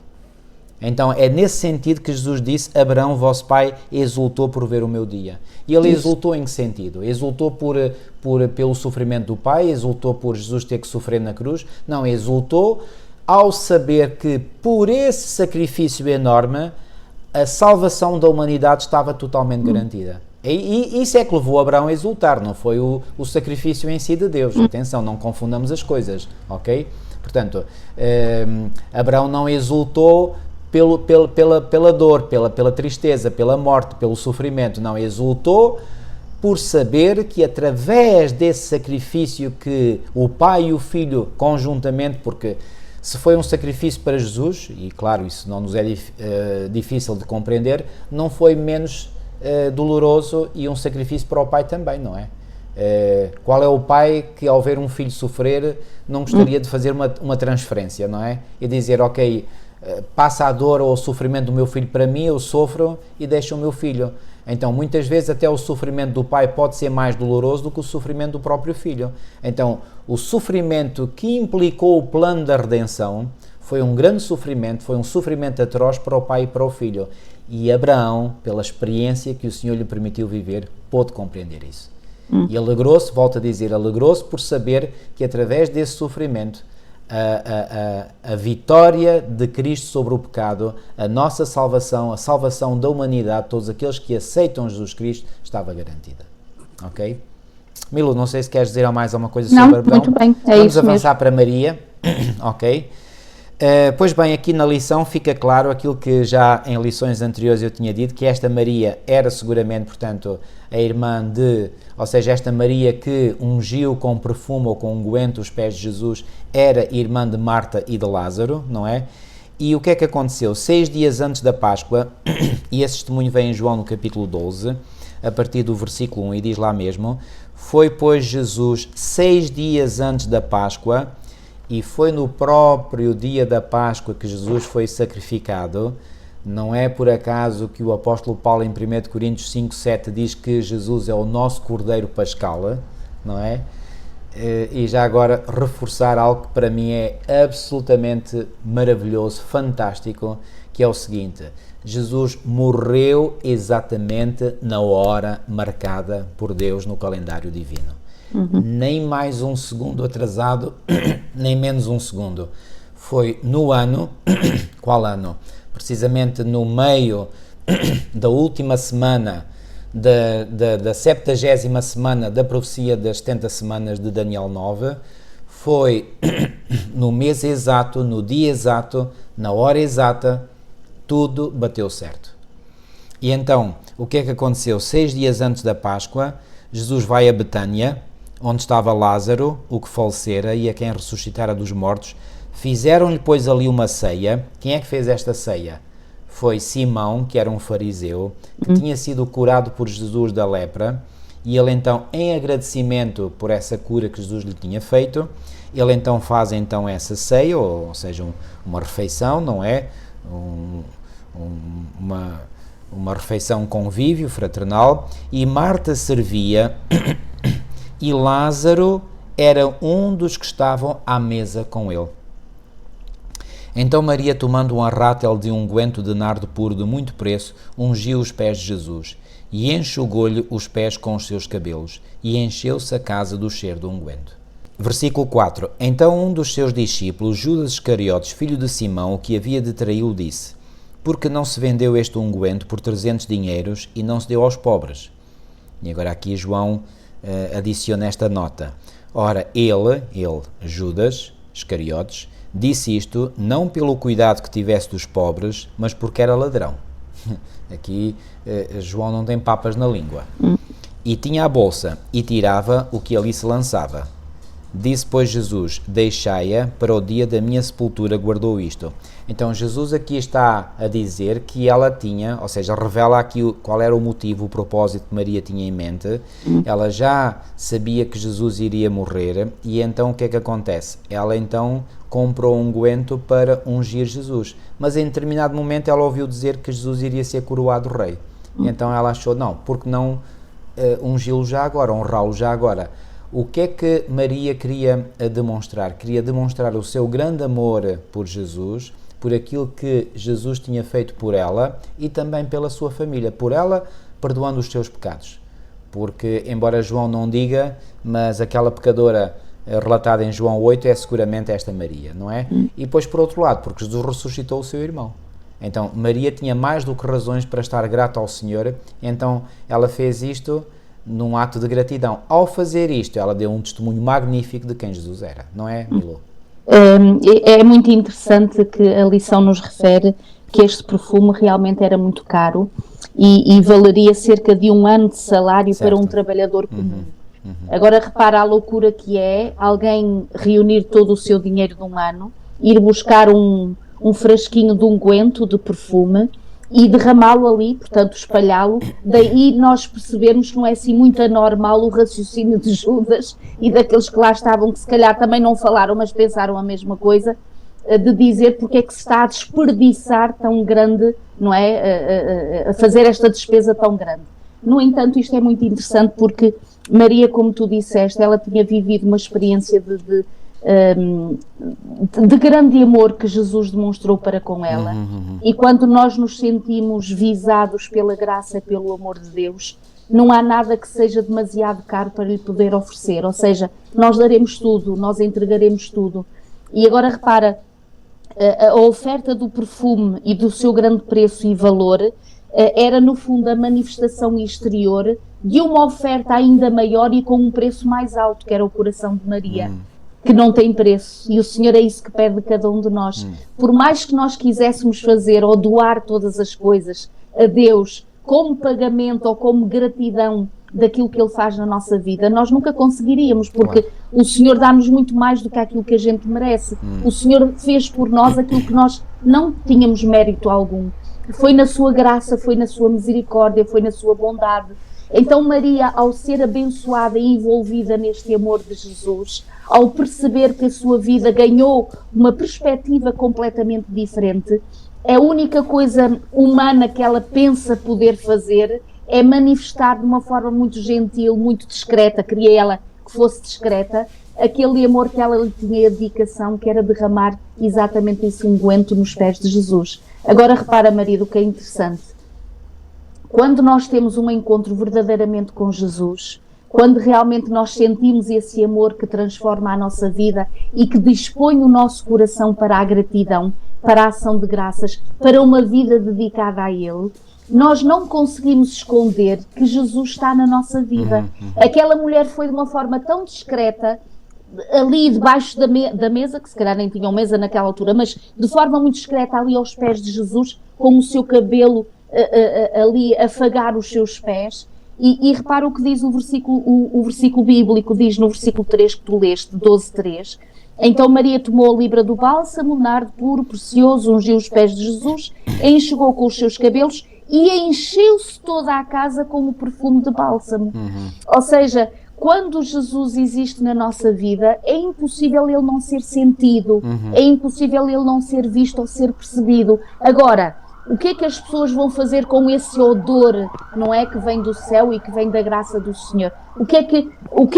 Então é nesse sentido que Jesus disse: Abraão, vosso pai, exultou por ver o meu dia. E ele exultou em que sentido? Exultou pelo sofrimento do Pai? Exultou por Jesus ter que sofrer na cruz? Não, exultou ao saber que por esse sacrifício enorme a salvação da humanidade estava totalmente garantida. E isso é que levou Abraão a exultar, não foi o sacrifício em si de Deus. Atenção, não confundamos as coisas, ok? Portanto, Abraão não exultou pela dor, pela tristeza, pela morte, pelo sofrimento, não, exultou por saber que através desse sacrifício que o pai e o filho conjuntamente, porque se foi um sacrifício para Jesus, e claro, isso não nos é difícil de compreender, não foi menos doloroso e um sacrifício para o pai também, não é? Qual é o pai que ao ver um filho sofrer não gostaria de fazer uma transferência, não é? E dizer, ok, passa a dor ou o sofrimento do meu filho para mim, eu sofro e deixo o meu filho. Então, muitas vezes até o sofrimento do pai pode ser mais doloroso do que o sofrimento do próprio filho. Então, o sofrimento que implicou o plano da redenção foi um grande sofrimento, foi um sofrimento atroz para o pai e para o filho. E Abraão, pela experiência que o Senhor lhe permitiu viver, pôde compreender isso. E alegrou-se, volto a dizer, alegrou-se por saber que através desse sofrimento a vitória de Cristo sobre o pecado, a nossa salvação, a salvação da humanidade, todos aqueles que aceitam Jesus Cristo, estava garantida. Ok? Milu, não sei se queres dizer mais alguma coisa Não, sobre Abraão. muito bem, é Vamos isso avançar mesmo. para Maria, ok? Pois bem, aqui na lição fica claro aquilo que já em lições anteriores eu tinha dito, que esta Maria era seguramente, portanto, a irmã ou seja, esta Maria que ungiu com perfume ou com unguento os pés de Jesus, era irmã de Marta e de Lázaro, não é? E o que é que aconteceu? 6 dias antes da Páscoa, e esse testemunho vem em João no capítulo 12, a partir do versículo 1, e diz lá mesmo: foi, pois, Jesus 6 dias antes da Páscoa, e foi no próprio dia da Páscoa que Jesus foi sacrificado. Não é por acaso que o apóstolo Paulo em 1 Coríntios 5:7 diz que Jesus é o nosso Cordeiro Pascal, não é? E já agora reforçar algo que para mim é absolutamente maravilhoso, fantástico, que é o seguinte: Jesus morreu exatamente na hora marcada por Deus no calendário divino. Nem mais um segundo atrasado, nem menos um segundo. Foi no ano, qual ano? Precisamente no meio da última semana da 70ª semana da profecia das 70 semanas de Daniel 9, foi no mês exato, no dia exato, na hora exata, tudo bateu certo. E então, o que é que aconteceu? 6 dias antes da Páscoa, Jesus vai a Betânia, onde estava Lázaro, o que falecera e a quem ressuscitara dos mortos. Fizeram-lhe, pois, ali uma ceia. Quem é que fez esta ceia? Foi Simão, que era um fariseu, que tinha sido curado por Jesus da lepra, e ele então, em agradecimento por essa cura que Jesus lhe tinha feito, ele então faz então essa ceia, ou seja, uma refeição, não é? Uma refeição convívio fraternal, e Marta servia e Lázaro era um dos que estavam à mesa com ele. Então Maria, tomando um arrátel de unguento de nardo puro de muito preço, ungiu os pés de Jesus, e enxugou-lhe os pés com os seus cabelos, e encheu-se a casa do cheiro do unguento. Versículo 4. Então um dos seus discípulos, Judas Iscariotes, filho de Simão, o que havia de traí-lo, disse: porque não se vendeu este unguento por 300 dinheiros e não se deu aos pobres? E agora aqui João adiciona esta nota. Ora, ele, Judas Iscariotes, disse isto não pelo cuidado que tivesse dos pobres, mas porque era ladrão. Aqui João não tem papas na língua. E tinha a bolsa, e tirava o que ali se lançava. Disse, pois, Jesus: deixai-a, para o dia da minha sepultura guardou isto. Então Jesus aqui está a dizer que ela tinha, ou seja, revela aqui qual era o motivo, o propósito que Maria tinha em mente. Ela já sabia que Jesus iria morrer, e então o que é que acontece? Ela então comprou um unguento para ungir Jesus, mas em determinado momento ela ouviu dizer que Jesus iria ser coroado rei. E então ela achou, não, porque não ungí-lo já agora, honrá-lo já agora? O que é que Maria queria demonstrar? Queria demonstrar o seu grande amor por Jesus, por aquilo que Jesus tinha feito por ela e também pela sua família, por ela perdoando os seus pecados. Porque, embora João não diga, mas aquela pecadora relatada em João 8 é seguramente esta Maria, não é? E depois, por outro lado, porque Jesus ressuscitou o seu irmão. Então, Maria tinha mais do que razões para estar grata ao Senhor, então ela fez isto num ato de gratidão. Ao fazer isto, ela deu um testemunho magnífico de quem Jesus era, não é, Milu? É muito interessante que a lição nos refere que este perfume realmente era muito caro e valeria cerca de 1 ano de salário para um trabalhador comum. Agora repara a loucura que é alguém reunir todo o seu dinheiro de 1 ano, ir buscar um frasquinho de unguento, de perfume, e derramá-lo ali, portanto espalhá-lo. Daí nós percebemos que não é assim muito anormal o raciocínio de Judas e daqueles que lá estavam, que se calhar também não falaram, mas pensaram a mesma coisa, de dizer porque é que se está a desperdiçar tão grande, não é, a fazer esta despesa tão grande. No entanto, isto é muito interessante porque Maria, como tu disseste, ela tinha vivido uma experiência de grande amor que Jesus demonstrou para com ela, e quando nós nos sentimos visados pela graça e pelo amor de Deus, não há nada que seja demasiado caro para lhe poder oferecer, ou seja, nós daremos tudo, nós entregaremos tudo. E agora repara, a oferta do perfume e do seu grande preço e valor era no fundo a manifestação exterior de uma oferta ainda maior e com um preço mais alto, que era o coração de Maria, que não tem preço. E o Senhor é isso que pede de cada um de nós. Por mais que nós quiséssemos fazer ou doar todas as coisas a Deus como pagamento ou como gratidão daquilo que Ele faz na nossa vida, nós nunca conseguiríamos, porque o Senhor dá-nos muito mais do que aquilo que a gente merece. O Senhor fez por nós aquilo que nós não tínhamos mérito algum. Foi na sua graça, foi na sua misericórdia, foi na sua bondade. Então Maria, ao ser abençoada e envolvida neste amor de Jesus, ao perceber que a sua vida ganhou uma perspectiva completamente diferente, a única coisa humana que ela pensa poder fazer é manifestar de uma forma muito gentil, muito discreta, queria ela que fosse discreta, aquele amor que ela lhe tinha, a dedicação, que era derramar exatamente esse unguento nos pés de Jesus. Agora repara, Maria, o que é interessante. Quando nós temos um encontro verdadeiramente com Jesus, quando realmente nós sentimos esse amor que transforma a nossa vida e que dispõe o nosso coração para a gratidão, para a ação de graças, para uma vida dedicada a Ele, nós não conseguimos esconder que Jesus está na nossa vida. Aquela mulher foi de uma forma tão discreta, ali debaixo da mesa, que se calhar nem tinham mesa naquela altura, mas de forma muito discreta ali aos pés de Jesus, com o seu cabelo ali a afagar os seus pés. E repara o que diz o versículo bíblico, diz no versículo 3 que tu leste, 12:3. Então Maria tomou a libra do bálsamo, nardo puro, precioso, ungiu os pés de Jesus, enxugou com os seus cabelos e encheu-se toda a casa com o perfume de bálsamo. Ou seja, quando Jesus existe na nossa vida, é impossível Ele não ser sentido, é impossível Ele não ser visto ou ser percebido. Agora, o que é que as pessoas vão fazer com esse odor, não é, que vem do céu e que vem da graça do Senhor? O que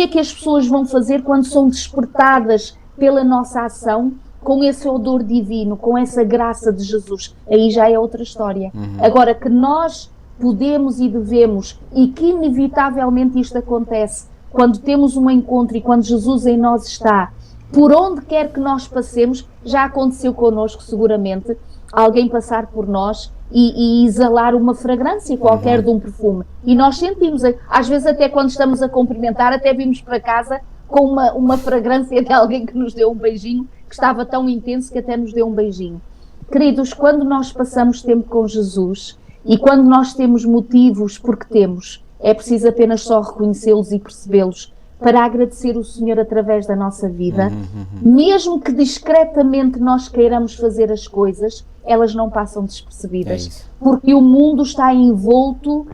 é que as pessoas vão fazer quando são despertadas pela nossa ação com esse odor divino, com essa graça de Jesus? Aí já é outra história. Agora, que nós podemos e devemos, e que inevitavelmente isto acontece, quando temos um encontro e quando Jesus em nós está, por onde quer que nós passemos, já aconteceu connosco seguramente, alguém passar por nós e exalar uma fragrância qualquer de um perfume. E nós sentimos, às vezes até quando estamos a cumprimentar, até vimos para casa com uma fragrância de alguém que nos deu um beijinho, que estava tão intenso que até nos deu um beijinho. Queridos, quando nós passamos tempo com Jesus e quando nós temos motivos, porque temos, é preciso apenas só reconhecê-los e percebê-los para agradecer o Senhor através da nossa vida, mesmo que discretamente nós queiramos fazer as coisas, elas não passam despercebidas, porque o mundo está envolto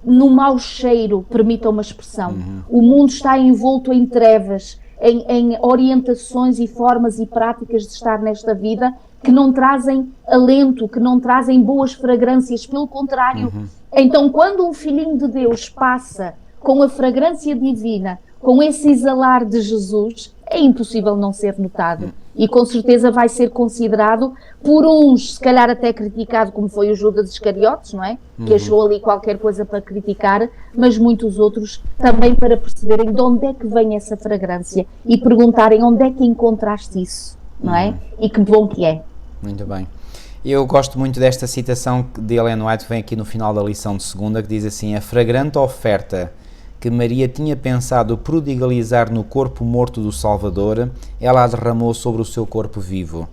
no mau cheiro, permitam uma expressão. O mundo está envolto em trevas, em orientações e formas e práticas de estar nesta vida que não trazem alento, que não trazem boas fragrâncias, pelo contrário. Então, quando um filhinho de Deus passa com a fragrância divina, com esse exalar de Jesus, é impossível não ser notado. E com certeza vai ser considerado por uns, se calhar até criticado, como foi o Judas Iscariotes, não é? Que achou ali qualquer coisa para criticar, mas muitos outros também para perceberem de onde é que vem essa fragrância e perguntarem onde é que encontraste isso, não é? E que bom que é. Muito bem. Eu gosto muito desta citação de Ellen White, que vem aqui no final da lição de segunda, que diz assim: a fragrante oferta que Maria tinha pensado prodigalizar no corpo morto do Salvador, ela a derramou sobre o seu corpo vivo.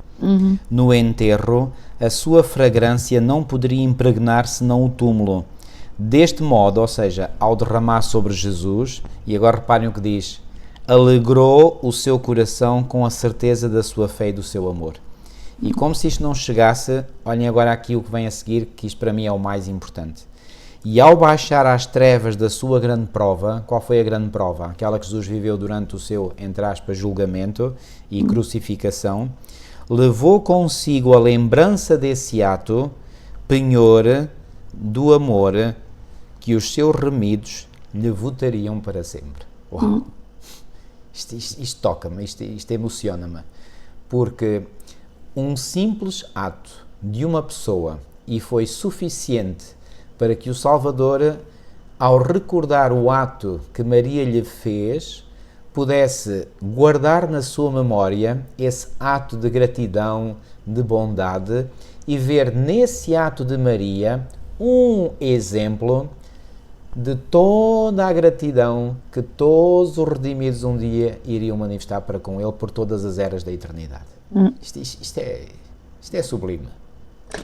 No enterro, a sua fragrância não poderia impregnar senão o túmulo. Deste modo, ou seja, ao derramar sobre Jesus, e agora reparem o que diz, alegrou o seu coração com a certeza da sua fé e do seu amor. E como se isto não chegasse, olhem agora aqui o que vem a seguir, que isto para mim é o mais importante. E ao baixar às trevas da sua grande prova, qual foi a grande prova? Aquela que Jesus viveu durante o seu, entre aspas, julgamento e crucificação, levou consigo a lembrança desse ato, penhor do amor que os seus remidos lhe votariam para sempre. Uau! Isto toca-me, isto emociona-me, porque um simples ato de uma pessoa, e foi suficiente para que o Salvador, ao recordar o ato que Maria lhe fez, pudesse guardar na sua memória esse ato de gratidão, de bondade, e ver nesse ato de Maria um exemplo de toda a gratidão que todos os redimidos um dia iriam manifestar para com Ele por todas as eras da eternidade. Isto é sublime.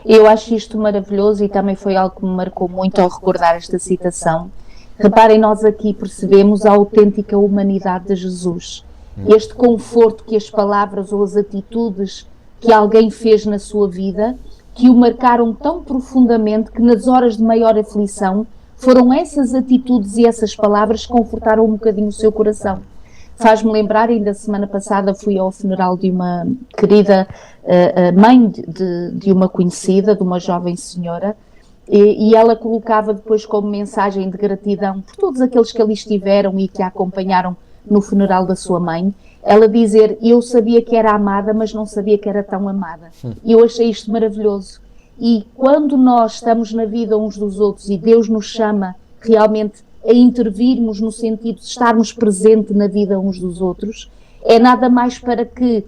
Eu acho isto maravilhoso e também foi algo que me marcou muito ao recordar esta citação. Reparem, nós aqui percebemos a autêntica humanidade de Jesus. Este conforto que as palavras ou as atitudes que alguém fez na sua vida, que o marcaram tão profundamente que nas horas de maior aflição, foram essas atitudes e essas palavras que confortaram um bocadinho o seu coração. Faz-me lembrar, ainda semana passada fui ao funeral de uma querida mãe de uma conhecida, de uma jovem senhora, e ela colocava depois como mensagem de gratidão por todos aqueles que ali estiveram e que a acompanharam no funeral da sua mãe, ela dizer: eu sabia que era amada, mas não sabia que era tão amada. E eu achei isto maravilhoso. E quando nós estamos na vida uns dos outros e Deus nos chama realmente a intervirmos no sentido de estarmos presentes na vida uns dos outros, é nada mais para que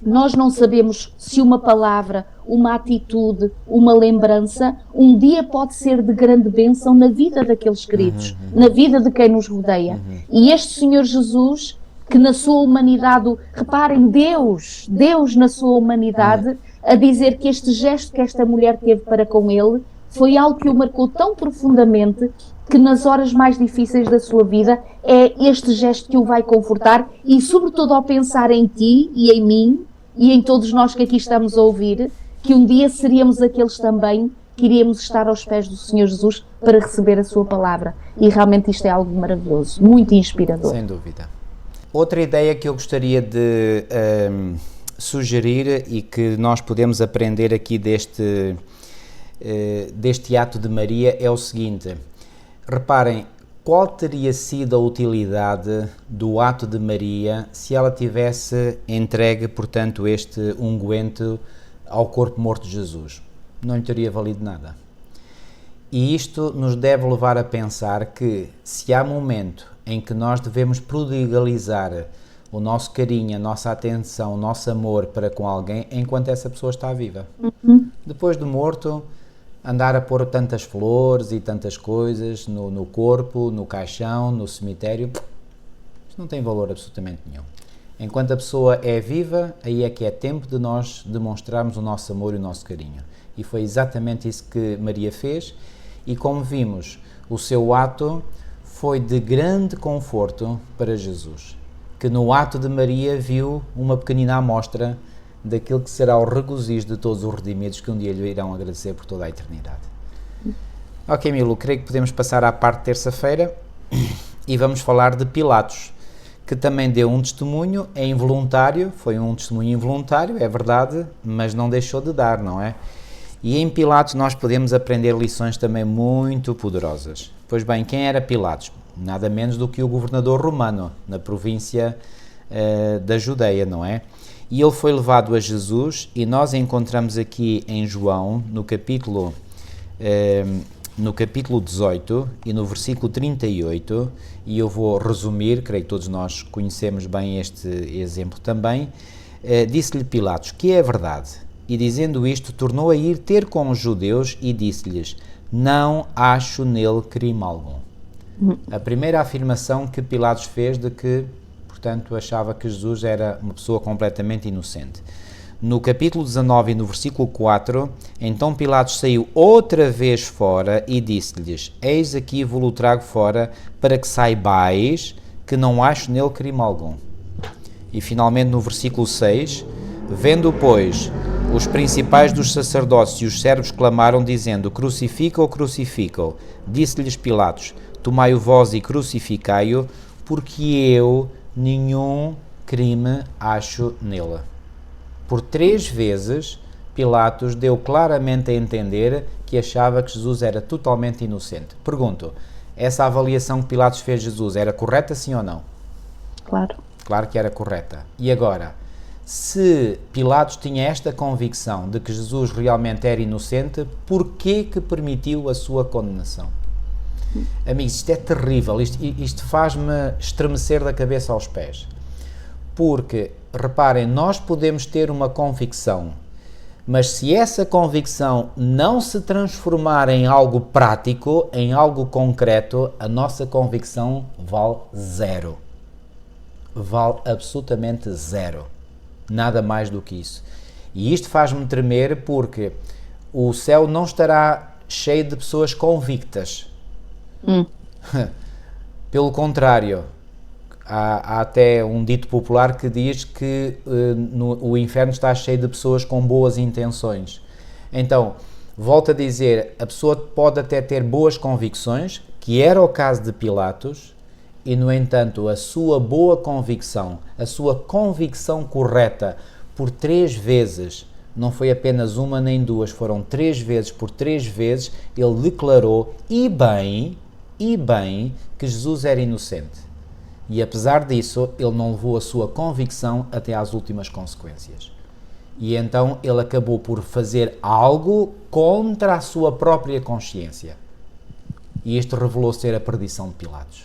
nós não sabemos se uma palavra, uma atitude, uma lembrança, um dia pode ser de grande bênção na vida daqueles queridos, na vida de quem nos rodeia. E este Senhor Jesus, que na sua humanidade, reparem, Deus na sua humanidade, a dizer que este gesto que esta mulher teve para com ele foi algo que o marcou tão profundamente que nas horas mais difíceis da sua vida é este gesto que o vai confortar e, sobretudo, ao pensar em ti e em mim e em todos nós que aqui estamos a ouvir, que um dia seríamos aqueles também que iríamos estar aos pés do Senhor Jesus para receber a sua palavra. E realmente isto é algo maravilhoso, muito inspirador. Sem dúvida. Outra ideia que eu gostaria de sugerir e que nós podemos aprender aqui deste ato de Maria é o seguinte: reparem, qual teria sido a utilidade do ato de Maria se ela tivesse entregue, portanto, este unguento ao corpo morto de Jesus? Não lhe teria valido nada. E isto nos deve levar a pensar que, se há momento em que nós devemos prodigalizar o nosso carinho, a nossa atenção, o nosso amor para com alguém, enquanto essa pessoa está viva. Depois de morto, andar a pôr tantas flores e tantas coisas no corpo, no caixão, no cemitério, isso não tem valor absolutamente nenhum. Enquanto a pessoa é viva, aí é que é tempo de nós demonstrarmos o nosso amor e o nosso carinho. E foi exatamente isso que Maria fez, e como vimos, o seu ato foi de grande conforto para Jesus, que no ato de Maria viu uma pequenina amostra daquilo que será o regozijo de todos os redimidos que um dia lhe irão agradecer por toda a eternidade. Ok, Milu, creio que podemos passar à parte de terça-feira e vamos falar de Pilatos, que também deu um testemunho, é involuntário, foi um testemunho involuntário, é verdade, mas não deixou de dar, não é? E em Pilatos nós podemos aprender lições também muito poderosas. Pois bem, quem era Pilatos? Nada menos do que o governador romano, na província da Judeia, não é? E ele foi levado a Jesus, e nós encontramos aqui em João, no capítulo 18 e no versículo 38, e eu vou resumir, creio que todos nós conhecemos bem este exemplo também. Disse-lhe Pilatos: que é verdade? E dizendo isto, tornou a ir ter com os judeus e disse-lhes: não acho nele crime algum. A primeira afirmação que Pilatos fez de que, portanto, achava que Jesus era uma pessoa completamente inocente. No capítulo 19 e no versículo 4, então Pilatos saiu outra vez fora e disse-lhes: eis aqui vos trago fora, para que saibais que não acho nele crime algum. E finalmente no versículo 6, vendo, pois, os principais dos sacerdotes e os servos clamaram, dizendo: crucifica-o, crucifica-o. Disse-lhes Pilatos: tomai-o vós e crucificai-o, porque eu nenhum crime acho nele. Por 3 vezes, Pilatos deu claramente a entender que achava que Jesus era totalmente inocente. Pergunto, essa avaliação que Pilatos fez de Jesus era correta, sim ou não? Claro. Claro que era correta. E agora, se Pilatos tinha esta convicção de que Jesus realmente era inocente, porquê que permitiu a sua condenação? Amigos, isto é terrível, isto faz-me estremecer da cabeça aos pés. Porque, reparem, nós podemos ter uma convicção, Mas se essa convicção não se transformar em algo prático, em algo concreto, a nossa convicção vale zero. Vale absolutamente zero. Nada mais do que isso. E isto faz-me tremer porque o céu não estará cheio de pessoas convictas. Pelo contrário, há até um dito popular que diz que o inferno está cheio de pessoas com boas intenções. Então, volto a dizer, a pessoa pode até ter boas convicções, que era o caso de Pilatos, e, no entanto, a sua boa convicção, a sua convicção correta, por 3 vezes, não foi apenas uma nem duas, foram 3 vezes, por 3 vezes, ele declarou, e bem, que Jesus era inocente. E apesar disso, ele não levou a sua convicção até às últimas consequências. E então ele acabou por fazer algo contra a sua própria consciência. E isto revelou ser a perdição de Pilatos.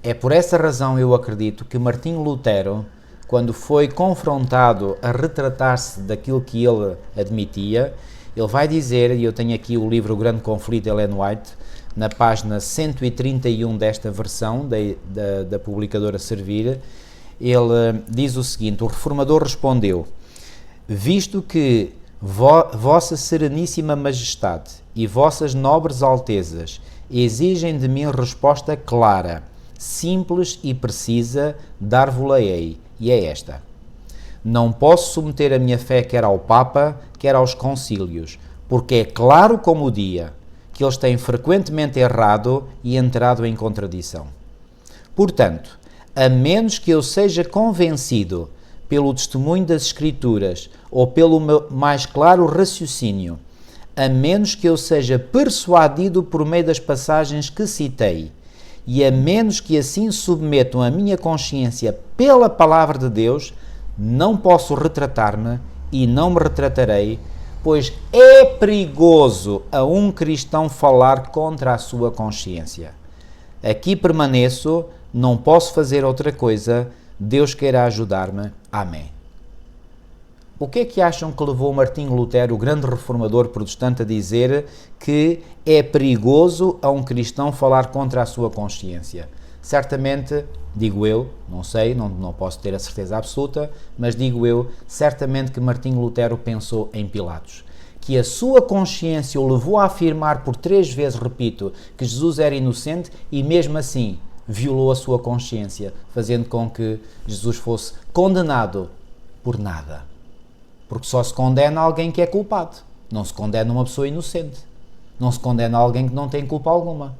É por essa razão, eu acredito, que Martinho Lutero, quando foi confrontado a retratar-se daquilo que ele admitia, ele vai dizer, e eu tenho aqui o livro O Grande Conflito de Ellen White, na página 131 desta versão, da publicadora Servir, ele diz o seguinte: o reformador respondeu: visto que vossa sereníssima majestade e vossas nobres altezas exigem de mim resposta clara, simples e precisa, dar-vos-la-ei, e é esta: não posso submeter a minha fé quer ao Papa, quer aos concílios, porque é claro como o dia que eles têm frequentemente errado e entrado em contradição. Portanto, a menos que eu seja convencido pelo testemunho das Escrituras ou pelo meu mais claro raciocínio, a menos que eu seja persuadido por meio das passagens que citei, e a menos que assim submetam a minha consciência pela palavra de Deus, não posso retratar-me e não me retratarei, pois é perigoso a um cristão falar contra a sua consciência. Aqui permaneço, não posso fazer outra coisa, Deus queira ajudar-me. Amém. O que é que acham que levou Martinho Lutero, o grande reformador protestante, a dizer que é perigoso a um cristão falar contra a sua consciência? Certamente, digo eu, não sei, não posso ter a certeza absoluta, mas digo eu, certamente que Martinho Lutero pensou em Pilatos. Que a sua consciência o levou a afirmar por 3 vezes, repito, que Jesus era inocente e mesmo assim violou a sua consciência, fazendo com que Jesus fosse condenado por nada. Porque só se condena alguém que é culpado. Não se condena uma pessoa inocente. Não se condena alguém que não tem culpa alguma.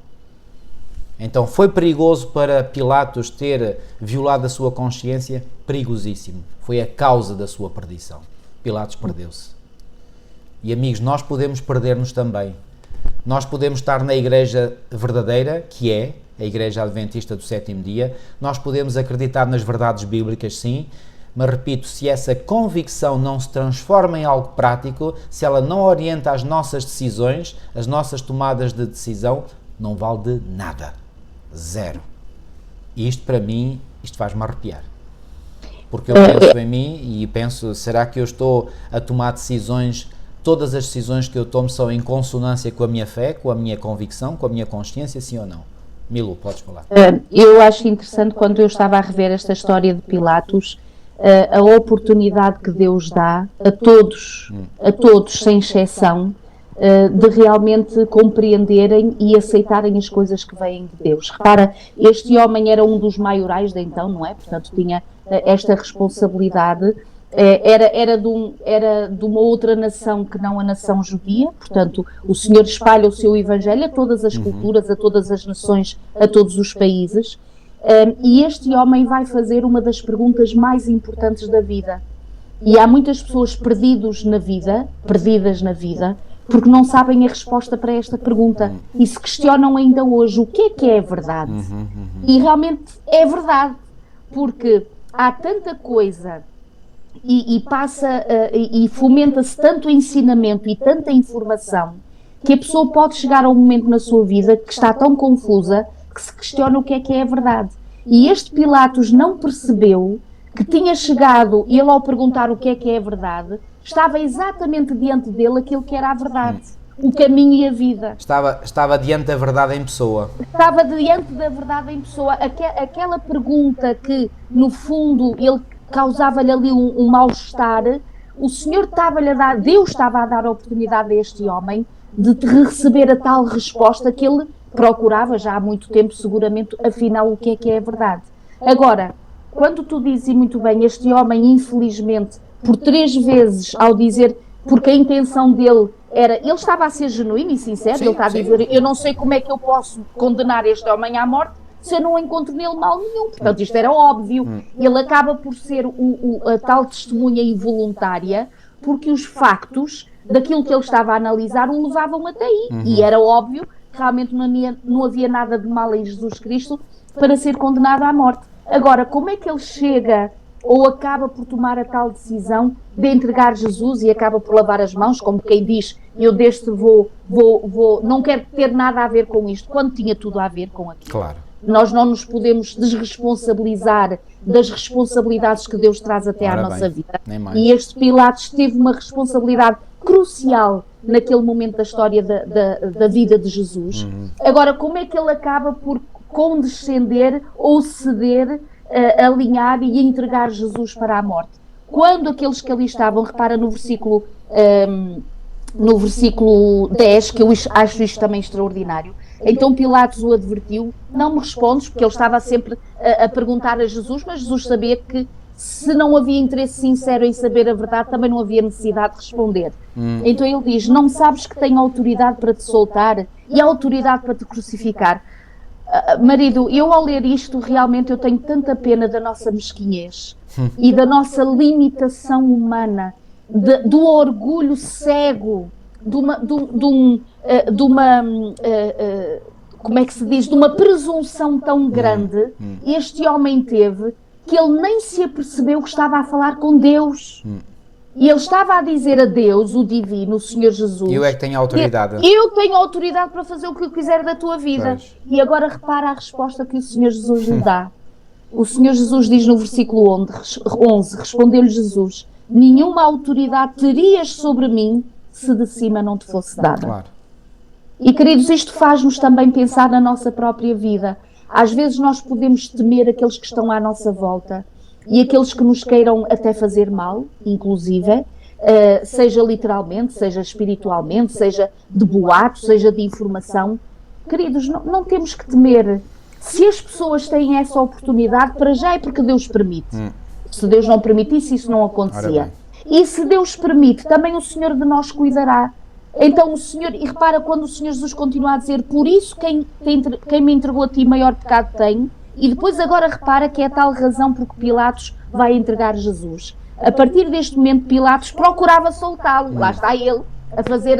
Então foi perigoso para Pilatos ter violado a sua consciência? Perigosíssimo. Foi a causa da sua perdição. Pilatos perdeu-se. E amigos, nós podemos perder-nos também. Nós podemos estar na igreja verdadeira, que é a Igreja Adventista do Sétimo Dia. Nós podemos acreditar nas verdades bíblicas, sim. Mas repito, se essa convicção não se transforma em algo prático, se ela não orienta as nossas decisões, as nossas tomadas de decisão, não vale de nada. Zero. E isto para mim, isto faz-me arrepiar. Porque eu penso em mim e penso, será que eu estou a tomar decisões, todas as decisões que eu tomo são em consonância com a minha fé, com a minha convicção, com a minha consciência, sim ou não? Milu, podes falar. Eu acho interessante, quando eu estava a rever esta história de Pilatos, a oportunidade que Deus dá a todos, sem exceção, de realmente compreenderem e aceitarem as coisas que vêm de Deus. Repara, este homem era um dos maiorais de então, não é? Portanto, tinha esta responsabilidade, era de uma outra nação que não a nação judia, portanto, o Senhor espalha o seu evangelho a todas as culturas, a todas as nações, a todos os países. E este homem vai fazer uma das perguntas mais importantes da vida. E há muitas pessoas perdidas na vida, porque não sabem a resposta para esta pergunta e se questionam ainda hoje o que é verdade. E realmente é verdade, porque há tanta coisa e e fomenta-se tanto ensinamento e tanta informação que a pessoa pode chegar a um momento na sua vida que está tão confusa que se questiona o que é verdade. E este Pilatos não percebeu que tinha chegado, e ele ao perguntar o que é a verdade, estava exatamente diante dele aquilo que era a verdade, o caminho e a vida. Estava diante da verdade em pessoa. Estava diante da verdade em pessoa. Aquela pergunta que, no fundo, ele causava-lhe ali um mal-estar, o Senhor estava-lhe a dar, Deus estava a dar a oportunidade a este homem de receber a tal resposta que ele procurava já há muito tempo, seguramente, afinal, o que é a verdade. Agora, quando tu dizes muito bem, este homem, infelizmente, por 3 vezes, ao dizer, porque a intenção dele era, ele estava a ser genuíno e sincero, ele está a dizer, eu não sei como é que eu posso condenar este homem à morte se eu não encontro nele mal nenhum. Portanto, isto era óbvio. Ele acaba por ser a tal testemunha involuntária, porque os factos daquilo que ele estava a analisar o levavam até aí. E era óbvio que realmente não havia nada de mal em Jesus Cristo para ser condenado à morte. Agora, como é que ele chega ou acaba por tomar a tal decisão de entregar Jesus e acaba por lavar as mãos, como quem diz, eu deste não quero ter nada a ver com isto, quando tinha tudo a ver com aquilo. Claro. Nós não nos podemos desresponsabilizar das responsabilidades que Deus traz até à nossa vida. E este Pilatos teve uma responsabilidade crucial naquele momento da história da vida de Jesus. Agora, como é que ele acaba por condescender ou ceder, alinhar e entregar Jesus para a morte? Quando aqueles que ali estavam, repara no versículo 10, que eu acho isto também extraordinário. Então Pilatos o advertiu, não me respondes, porque ele estava sempre a perguntar a Jesus, mas Jesus sabia que se não havia interesse sincero em saber a verdade, também não havia necessidade de responder. Então ele diz, não sabes que tenho autoridade para te soltar e autoridade para te crucificar? Marido, eu ao ler isto, realmente eu tenho tanta pena da nossa mesquinhez e da nossa limitação humana, do orgulho cego, de uma presunção tão grande este homem teve, que ele nem se apercebeu que estava a falar com Deus. E ele estava a dizer a Deus, o divino, o Senhor Jesus, eu é que tenho autoridade. Eu tenho autoridade para fazer o que eu quiser da tua vida. Pois. E agora repara a resposta que o Senhor Jesus lhe dá. O Senhor Jesus diz no versículo 11, respondeu-lhe Jesus, nenhuma autoridade terias sobre mim se de cima não te fosse dada. Claro. E queridos, isto faz-nos também pensar na nossa própria vida. Às vezes nós podemos temer aqueles que estão à nossa volta e aqueles que nos queiram até fazer mal, inclusive, seja literalmente, seja espiritualmente, seja de boato, seja de informação. Queridos, não temos que temer. Se as pessoas têm essa oportunidade, para já é porque Deus permite. Se Deus não permitisse, isso não acontecia. E se Deus permite, também o Senhor de nós cuidará. Então o Senhor, e repara quando o Senhor Jesus continua a dizer, por isso quem me entregou a ti maior pecado tem, e depois agora repara que é a tal razão porque Pilatos vai entregar Jesus. A partir deste momento Pilatos procurava soltá-lo, lá está ele, a fazer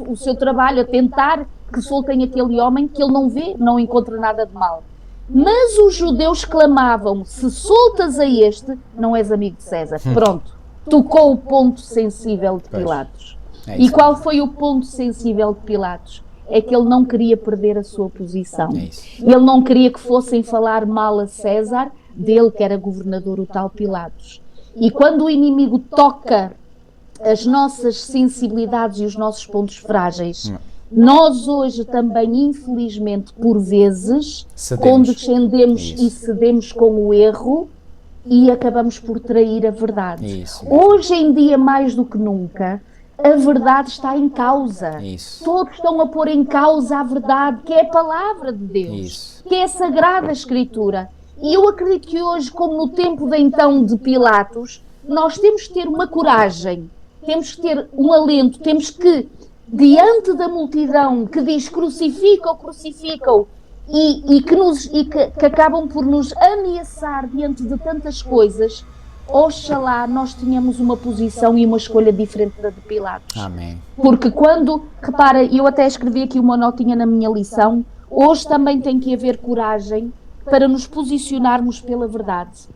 o seu trabalho, a tentar que soltem aquele homem que ele não vê, não encontra nada de mal. Mas os judeus clamavam, se soltas a este, não és amigo de César. Pronto, tocou o ponto sensível de Pilatos. E qual foi o ponto sensível de Pilatos? É que ele não queria perder a sua posição. Ele não queria que fossem falar mal a César, dele que era governador, o tal Pilatos. E quando o inimigo toca as nossas sensibilidades e os nossos pontos frágeis, nós hoje também, infelizmente, por vezes, condescendemos e cedemos com o erro e acabamos por trair a verdade. Hoje em dia, mais do que nunca, a verdade está em causa. Todos estão a pôr em causa a verdade, que é a palavra de Deus, que é a Sagrada Escritura. E eu acredito que hoje, como no tempo de então de Pilatos, nós temos que ter uma coragem, temos que ter um alento, temos que, diante da multidão que diz crucifica-o, crucifica-o, e que acabam por nos ameaçar diante de tantas coisas, oxalá nós tenhamos uma posição e uma escolha diferente da de Pilatos. Amém. Porque quando, repara, eu até escrevi aqui uma notinha na minha lição, hoje também tem que haver coragem para nos posicionarmos pela verdade.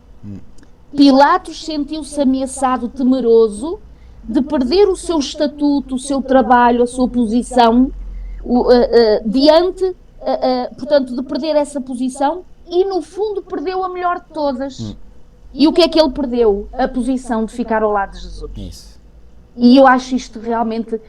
Pilatos sentiu-se ameaçado, temeroso, de perder o seu estatuto, o seu trabalho, a sua posição, portanto, de perder essa posição e, no fundo, perdeu a melhor de todas. E o que é que ele perdeu? A posição de ficar ao lado de Jesus. Isso. E eu acho isto realmente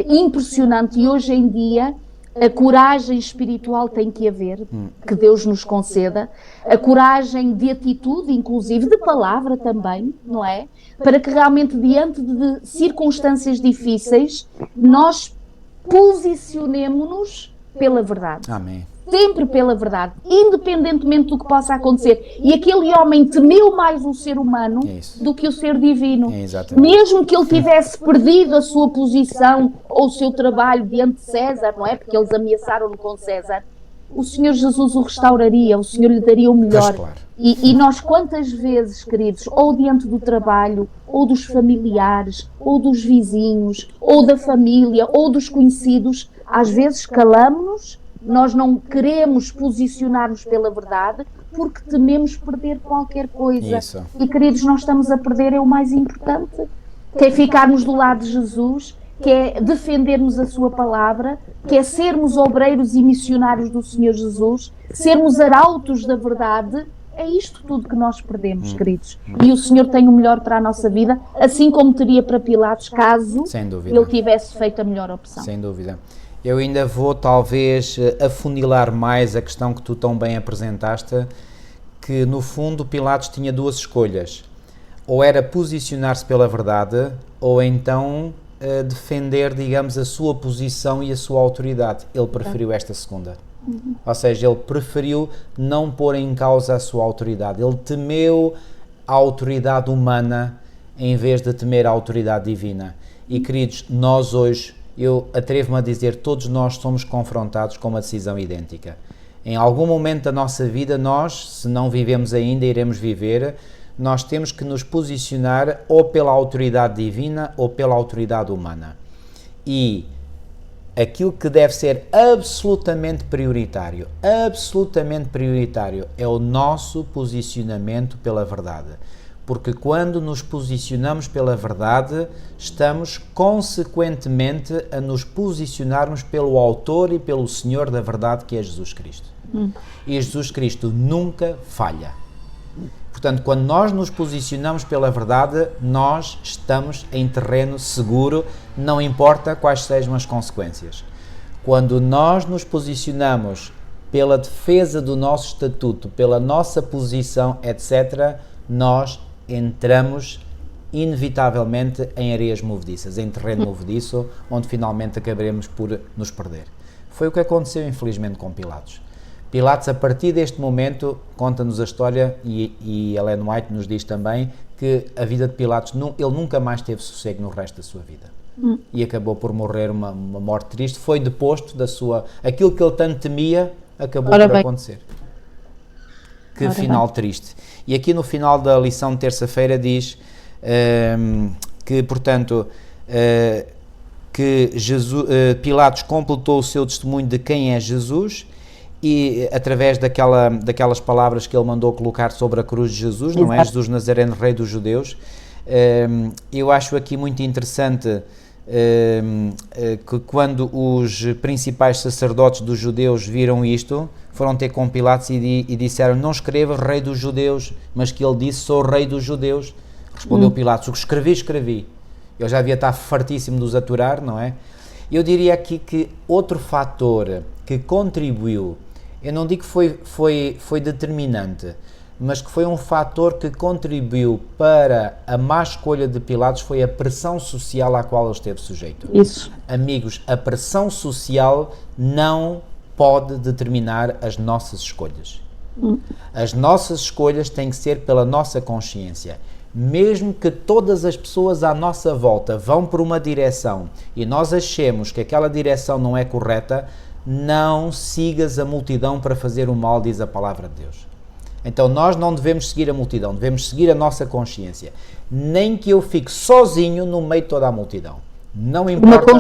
impressionante, e hoje em dia a coragem espiritual tem que haver, que Deus nos conceda, a coragem de atitude, inclusive de palavra também, não é? Para que realmente diante de circunstâncias difíceis, nós posicionemo-nos pela verdade. Amém. Sempre pela verdade, independentemente do que possa acontecer. E aquele homem temeu mais o ser humano do que o ser divino. Mesmo que ele tivesse perdido a sua posição ou o seu trabalho diante de César, não é? Porque eles ameaçaram-no com César. O Senhor Jesus o restauraria, o Senhor lhe daria o melhor. Claro. E nós quantas vezes, queridos, ou diante do trabalho, ou dos familiares, ou dos vizinhos, ou da família, ou dos conhecidos, às vezes calamos-nos. Nós não queremos posicionar-nos pela verdade porque tememos perder qualquer coisa. Isso. E, queridos, nós estamos a perder é o mais importante, que é ficarmos do lado de Jesus, que é defendermos a sua palavra, que é sermos obreiros e missionários do Senhor Jesus, sermos arautos da verdade. É isto tudo que nós perdemos, queridos. E o Senhor tem o melhor para a nossa vida, assim como teria para Pilatos, caso ele tivesse feito a melhor opção. Sem dúvida. Eu ainda vou talvez afunilar mais a questão que tu tão bem apresentaste, que no fundo Pilatos tinha duas escolhas, ou era posicionar-se pela verdade, ou então defender, digamos, a sua posição e a sua autoridade. Ele preferiu esta segunda. Ou seja, ele preferiu não pôr em causa a sua autoridade. Ele temeu a autoridade humana em vez de temer a autoridade divina. E queridos, nós hoje, eu atrevo-me a dizer, todos nós somos confrontados com uma decisão idêntica. Em algum momento da nossa vida, nós, se não vivemos ainda, iremos viver, nós temos que nos posicionar ou pela autoridade divina ou pela autoridade humana. E aquilo que deve ser absolutamente prioritário é o nosso posicionamento pela verdade. Porque quando nos posicionamos pela verdade, estamos consequentemente a nos posicionarmos pelo autor e pelo Senhor da verdade, que é Jesus Cristo. E Jesus Cristo nunca falha. Portanto, quando nós nos posicionamos pela verdade, nós estamos em terreno seguro, não importa quais sejam as consequências. Quando nós nos posicionamos pela defesa do nosso estatuto, pela nossa posição, etc., nós entramos inevitavelmente em areias movediças, em terreno movediço, onde finalmente acabaremos por nos perder. Foi o que aconteceu, infelizmente, com Pilatos. Pilatos, a partir deste momento, conta-nos a história, e Ellen White nos diz também, que a vida de Pilatos, ele nunca mais teve sossego no resto da sua vida. E acabou por morrer uma morte triste. Foi deposto da sua... Aquilo que ele tanto temia, acabou por acontecer. Que final triste. E aqui no final da lição de terça-feira diz que, portanto, que Pilatos completou o seu testemunho de quem é Jesus, e através daquelas palavras que ele mandou colocar sobre a cruz de Jesus, não é? Jesus Nazareno, Rei dos Judeus. Eu acho aqui muito interessante que quando os principais sacerdotes dos judeus viram isto, foram ter com Pilatos e disseram: não escreva Rei dos Judeus, mas que ele disse: sou Rei dos Judeus. Respondeu Pilatos: o que escrevi. Ele já devia estar fartíssimo de os aturar, não é? Eu diria aqui que outro fator que contribuiu, eu não digo que foi determinante, mas que foi um fator que contribuiu para a má escolha de Pilatos, foi a pressão social à qual ele esteve sujeito. Isso. Amigos, a pressão social não pode determinar as nossas escolhas. As nossas escolhas têm que ser pela nossa consciência. Mesmo que todas as pessoas à nossa volta vão por uma direção e nós achemos que aquela direção não é correta, não sigas a multidão para fazer o mal, diz a palavra de Deus. Então nós não devemos seguir a multidão, devemos seguir a nossa consciência. Nem que eu fique sozinho no meio de toda a multidão. Não importa.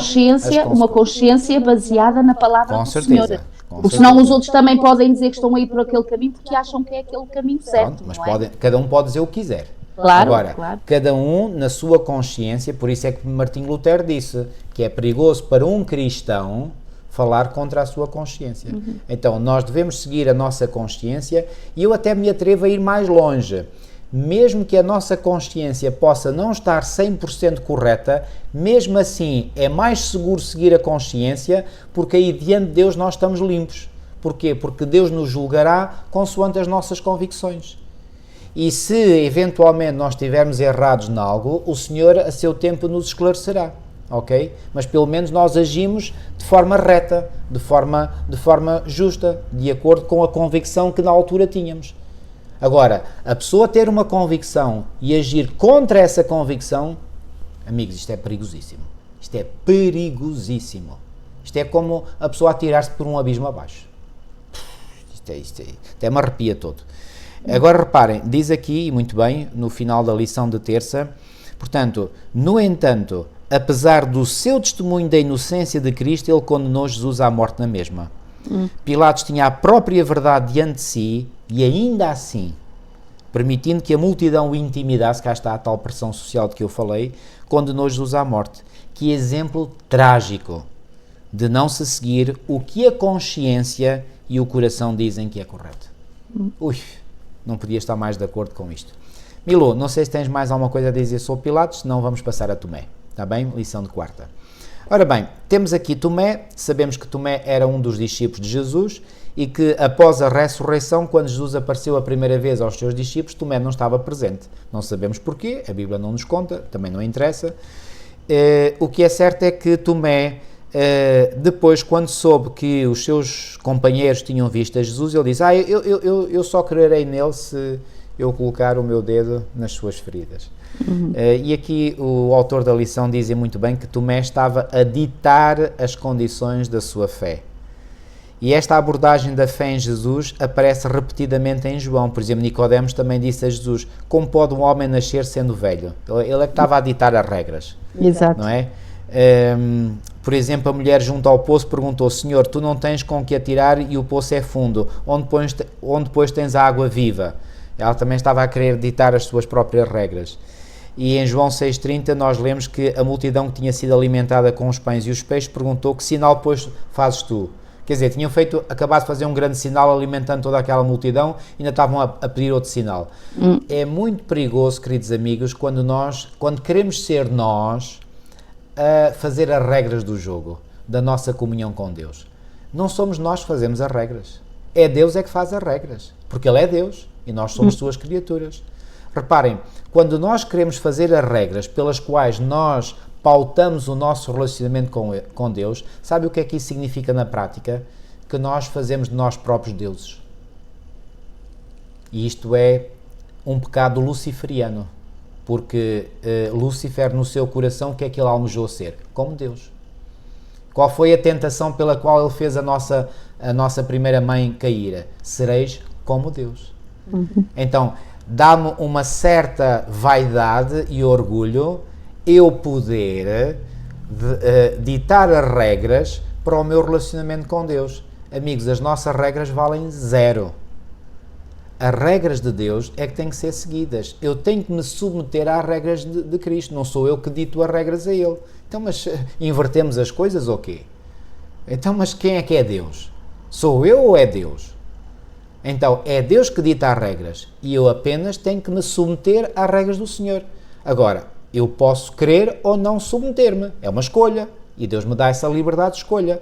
Uma consciência baseada na palavra do Senhor. Porque senão os outros também podem dizer que estão a ir por aquele caminho porque acham que é aquele caminho certo. Pronto, mas cada um pode dizer o que quiser. Claro, agora, cada um na sua consciência, por isso é que Martinho Lutero disse que é perigoso para um cristão falar contra a sua consciência. Então, nós devemos seguir a nossa consciência, e eu até me atrevo a ir mais longe. mesmo que a nossa consciência possa não estar 100% correta, mesmo assim é mais seguro seguir a consciência, porque aí diante de Deus nós estamos limpos. Porquê? Porque Deus nos julgará consoante as nossas convicções. E se eventualmente nós estivermos errados em algo, o Senhor a seu tempo nos esclarecerá, ok? Mas pelo menos nós agimos de forma reta, de forma justa, de acordo com a convicção que na altura tínhamos. Agora, a pessoa ter uma convicção e agir contra essa convicção, amigos, isto é perigosíssimo. Isto é perigosíssimo. Isto é como a pessoa atirar-se por um abismo abaixo. Isto até me arrepia todo. Agora reparem, diz aqui, e muito bem, no final da lição de terça, portanto, no entanto, apesar do seu testemunho da inocência de Cristo, ele condenou Jesus à morte na mesma. Pilatos tinha a própria verdade diante de si e ainda assim, permitindo que a multidão o intimidasse, cá está a tal pressão social de que eu falei, condenou Jesus à morte. Que exemplo trágico de não se seguir o que a consciência e o coração dizem que é correto. Ui, não podia estar mais de acordo com isto. Milo, não sei se tens mais alguma coisa a dizer sobre Pilatos, senão vamos passar a Tomé. Está bem? Lição de quarta. Ora bem, temos aqui Tomé, sabemos que Tomé era um dos discípulos de Jesus e que após a ressurreição, quando Jesus apareceu a primeira vez aos seus discípulos, Tomé não estava presente. Não sabemos porquê, a Bíblia não nos conta, também não interessa. O que é certo é que Tomé, depois, quando soube que os seus companheiros tinham visto a Jesus, ele disse, eu só crerei nele se eu colocar o meu dedo nas suas feridas. E aqui o autor da lição dizia muito bem que Tomé estava a ditar as condições da sua fé. E esta abordagem da fé em Jesus aparece repetidamente em João. Por exemplo, Nicodemos também disse a Jesus, como pode um homem nascer sendo velho? Ele é que estava a ditar as regras. Exato. Não é? Por exemplo, a mulher junto ao poço perguntou, Senhor, tu não tens com que atirar e o poço é fundo, onde depois tens a água viva? Ela também estava a querer ditar as suas próprias regras. E em João 6,30 nós lemos que a multidão que tinha sido alimentada com os pães e os peixes perguntou, que sinal pois fazes tu? Quer dizer, tinham acabado de fazer um grande sinal alimentando toda aquela multidão e ainda estavam a pedir outro sinal. É muito perigoso, queridos amigos, quando queremos ser nós a fazer as regras do jogo, da nossa comunhão com Deus. Não somos nós que fazemos as regras. É Deus é que faz as regras, porque Ele é Deus e nós somos suas criaturas. Reparem, quando nós queremos fazer as regras pelas quais nós pautamos o nosso relacionamento com Deus, sabe o que é que isso significa na prática? Que nós fazemos de nós próprios deuses. E isto é um pecado luciferiano, porque Lúcifer no seu coração, o que é que ele almejou ser? Como Deus. Qual foi a tentação pela qual ele fez a nossa primeira mãe cair? Sereis como Deus. Então, dá-me uma certa vaidade e orgulho eu poder ditar as regras para o meu relacionamento com Deus. Amigos, as nossas regras valem zero. As regras de Deus é que têm que ser seguidas. Eu tenho que me submeter às regras de Cristo. Não sou eu que dito as regras a Ele. Então, mas invertemos as coisas ou quê? Então, mas quem é que é Deus? Sou eu ou é Deus? Então, é Deus que dita as regras e eu apenas tenho que me submeter às regras do Senhor. Agora, eu posso querer ou não submeter-me. É uma escolha e Deus me dá essa liberdade de escolha.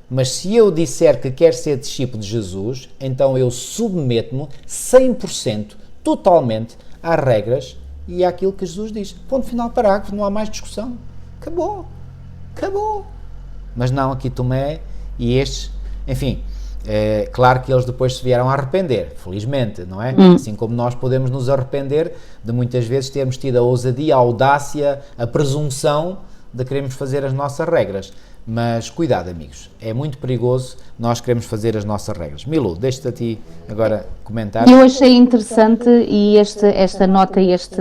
Mas se eu disser que quero ser discípulo de Jesus, então eu submeto-me 100%, totalmente, às regras e àquilo que Jesus diz. Ponto final, parágrafo, não há mais discussão. Acabou. Mas não, aqui Tomé e estes, enfim, é claro que eles depois se vieram a arrepender, felizmente, não é? Assim como nós podemos nos arrepender de muitas vezes termos tido a ousadia, a audácia, a presunção de querermos fazer as nossas regras. Mas cuidado, amigos, é muito perigoso nós queremos fazer as nossas regras. Milu, deixo-te a ti agora comentar. Eu achei interessante e esta nota e este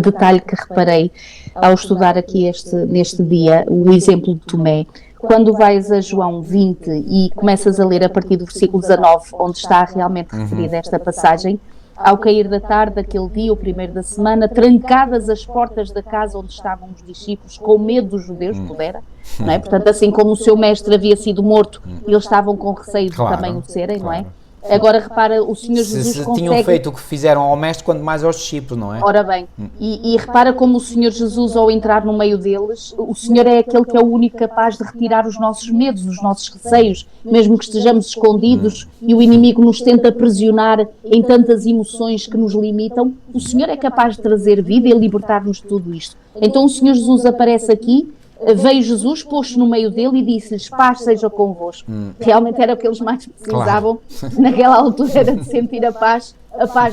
detalhe que reparei ao estudar aqui neste dia, o exemplo de Tomé. Quando vais a João 20 e começas a ler a partir do versículo 19, onde está realmente referida esta passagem, ao cair da tarde daquele dia, o primeiro da semana, trancadas as portas da casa onde estavam os discípulos, com medo dos judeus, pudera, não é? Portanto, assim como o seu mestre havia sido morto, eles estavam com receio de também o serem, não é? Agora repara, o Senhor Jesus se consegue... tinham feito o que fizeram ao mestre, quanto mais aos discípulos, não é? Ora bem, e repara como o Senhor Jesus, ao entrar no meio deles, o Senhor é aquele que é o único capaz de retirar os nossos medos, os nossos receios, mesmo que estejamos escondidos e o inimigo nos tenta aprisionar em tantas emoções que nos limitam, o Senhor é capaz de trazer vida e libertar-nos de tudo isto. Então o Senhor Jesus aparece aqui, veio Jesus, pôs-se no meio dele e disse-lhes: paz seja convosco. Realmente era o que eles mais precisavam, naquela altura, era de sentir a paz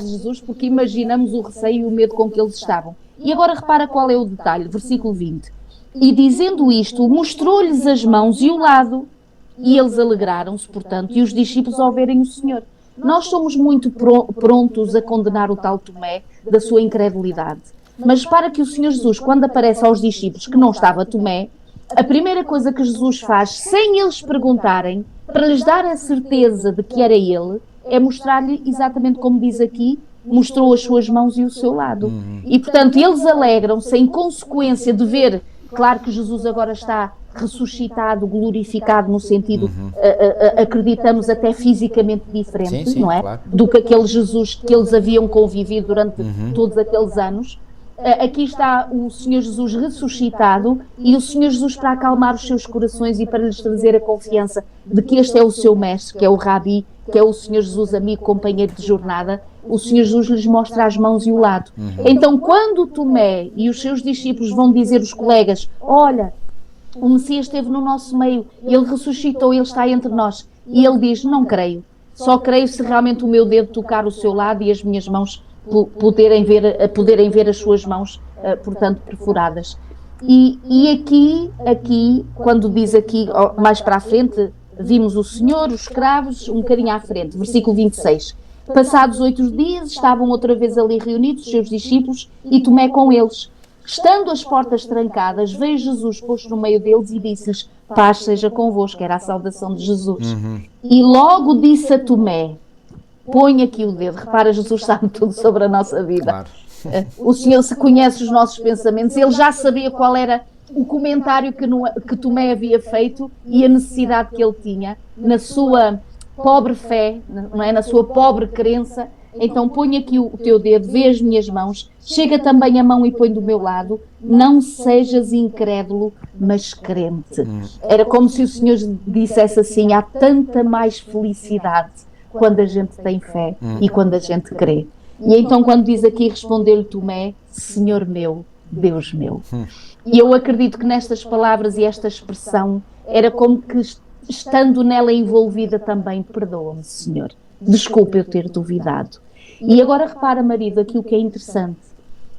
de Jesus, porque imaginamos o receio e o medo com que eles estavam. E agora repara qual é o detalhe, versículo 20. E dizendo isto, mostrou-lhes as mãos e o lado, e eles alegraram-se, portanto, e os discípulos ao verem o Senhor. Nós somos muito prontos a condenar o tal Tomé da sua incredulidade. Mas para que o Senhor Jesus, quando aparece aos discípulos que não estava Tomé, a primeira coisa que Jesus faz, sem eles perguntarem, para lhes dar a certeza de que era ele, é mostrar-lhe exatamente como diz aqui, mostrou as suas mãos e o seu lado. E, portanto, eles alegram-se em consequência de ver, claro que Jesus agora está ressuscitado, glorificado, no sentido, acreditamos, até fisicamente diferente, sim, não é? Claro. Do que aquele Jesus que eles haviam convivido durante todos aqueles anos. Aqui está o Senhor Jesus ressuscitado e o Senhor Jesus para acalmar os seus corações e para lhes trazer a confiança de que este é o seu mestre, que é o Rabi, que é o Senhor Jesus, amigo, companheiro de jornada. O Senhor Jesus lhes mostra as mãos e o lado. Então, quando Tomé e os seus discípulos vão dizer aos colegas: olha, o Messias esteve no nosso meio, ele ressuscitou, ele está entre nós. E ele diz: não creio, só creio se realmente o meu dedo tocar o seu lado e as minhas mãos poderem ver as suas mãos, portanto, perfuradas. E aqui, quando diz aqui, mais para a frente, vimos o Senhor, os escravos, um bocadinho à frente, versículo 26. Passados 8 dias, estavam outra vez ali reunidos os seus discípulos e Tomé com eles. Estando as portas trancadas, veio Jesus posto no meio deles e disse-lhes: paz seja convosco, era a saudação de Jesus. E logo disse a Tomé: põe aqui o dedo. Repara, Jesus sabe tudo sobre a nossa vida. Claro. O Senhor se conhece os nossos pensamentos, ele já sabia qual era o comentário que Tomé havia feito e a necessidade que ele tinha na sua pobre fé, não é? Na sua pobre crença. Então põe aqui o teu dedo, vê as minhas mãos, chega também a mão e põe do meu lado, não sejas incrédulo, mas crente. Era como se o Senhor dissesse assim: há tanta mais felicidade quando a gente tem fé e quando a gente crê. E então quando diz aqui, respondeu-lhe Tomé: Senhor meu, Deus meu. E eu acredito que nestas palavras e esta expressão era como que, estando nela envolvida também: perdoa-me, Senhor, desculpa eu ter duvidado. E agora repara, marido, aqui o que é interessante.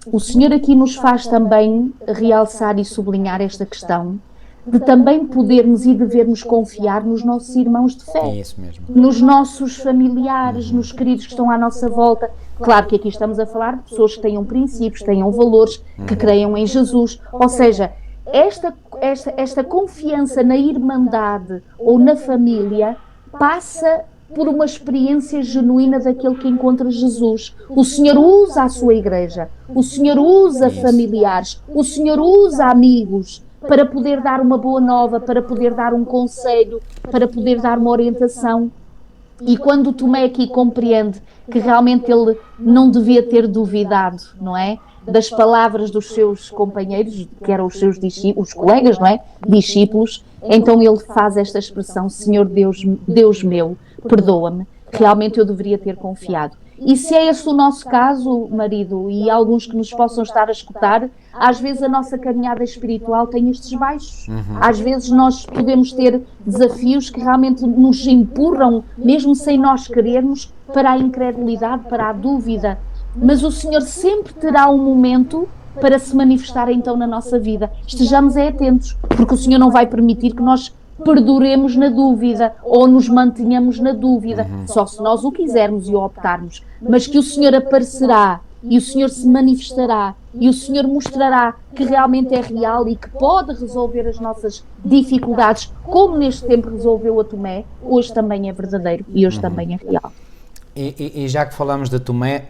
O Senhor aqui nos faz também realçar e sublinhar esta questão de também podermos e devermos confiar nos nossos irmãos de fé. É isso mesmo. Nos nossos familiares, nos queridos que estão à nossa volta. Claro que aqui estamos a falar de pessoas que tenham princípios, tenham valores, que creiam em Jesus. Ou seja, esta confiança na irmandade ou na família passa por uma experiência genuína daquele que encontra Jesus. O Senhor usa a sua igreja, o Senhor usa familiares, o Senhor usa amigos para poder dar uma boa nova, para poder dar um conselho, para poder dar uma orientação. E quando Tomé aqui compreende que realmente ele não devia ter duvidado, não é? Das palavras dos seus companheiros, que eram os seus discípulos, os colegas, não é? Discípulos, então ele faz esta expressão: Senhor Deus, Deus meu, perdoa-me, realmente eu deveria ter confiado. E se é esse o nosso caso, marido, e alguns que nos possam estar a escutar, às vezes a nossa caminhada espiritual tem estes baixos. Às vezes nós podemos ter desafios que realmente nos empurram, mesmo sem nós querermos, para a incredulidade, para a dúvida. Mas o Senhor sempre terá um momento para se manifestar então na nossa vida. Estejamos atentos, porque o Senhor não vai permitir que nós perduremos na dúvida ou nos mantenhamos na dúvida, só se nós o quisermos e o optarmos. Mas que o Senhor aparecerá e o Senhor se manifestará e o Senhor mostrará que realmente é real e que pode resolver as nossas dificuldades, como neste tempo resolveu a Tomé, hoje também é verdadeiro e hoje também é real. E já que falamos de Tomé,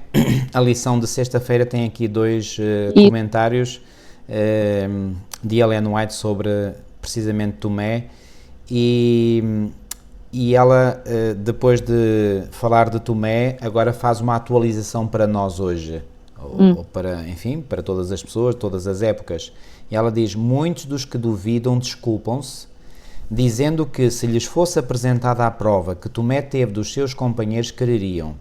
a lição de sexta-feira tem aqui dois comentários de Ellen White sobre precisamente Tomé, e e ela, depois de falar de Tomé, agora faz uma atualização para nós hoje, ou para, enfim, para todas as pessoas, todas as épocas. E ela diz: muitos dos que duvidam desculpam-se, dizendo que se lhes fosse apresentada a prova que Tomé teve dos seus companheiros, creriam.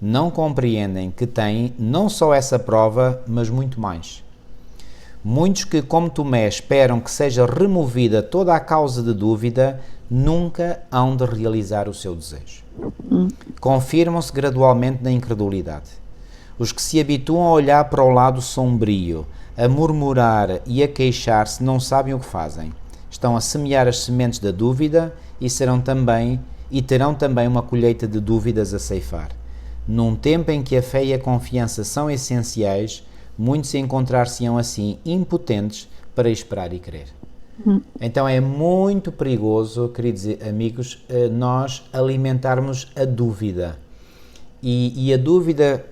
Não compreendem que têm não só essa prova, mas muito mais. Muitos que, como Tomé, esperam que seja removida toda a causa de dúvida, nunca hão de realizar o seu desejo. Confirmam-se gradualmente na incredulidade. Os que se habituam a olhar para o lado sombrio, a murmurar e a queixar-se, não sabem o que fazem. Estão a semear as sementes da dúvida e terão também uma colheita de dúvidas a ceifar. Num tempo em que a fé e a confiança são essenciais, muitos encontrar-se-ão assim impotentes para esperar e crer. Então é muito perigoso, queridos amigos, nós alimentarmos a dúvida. E a dúvida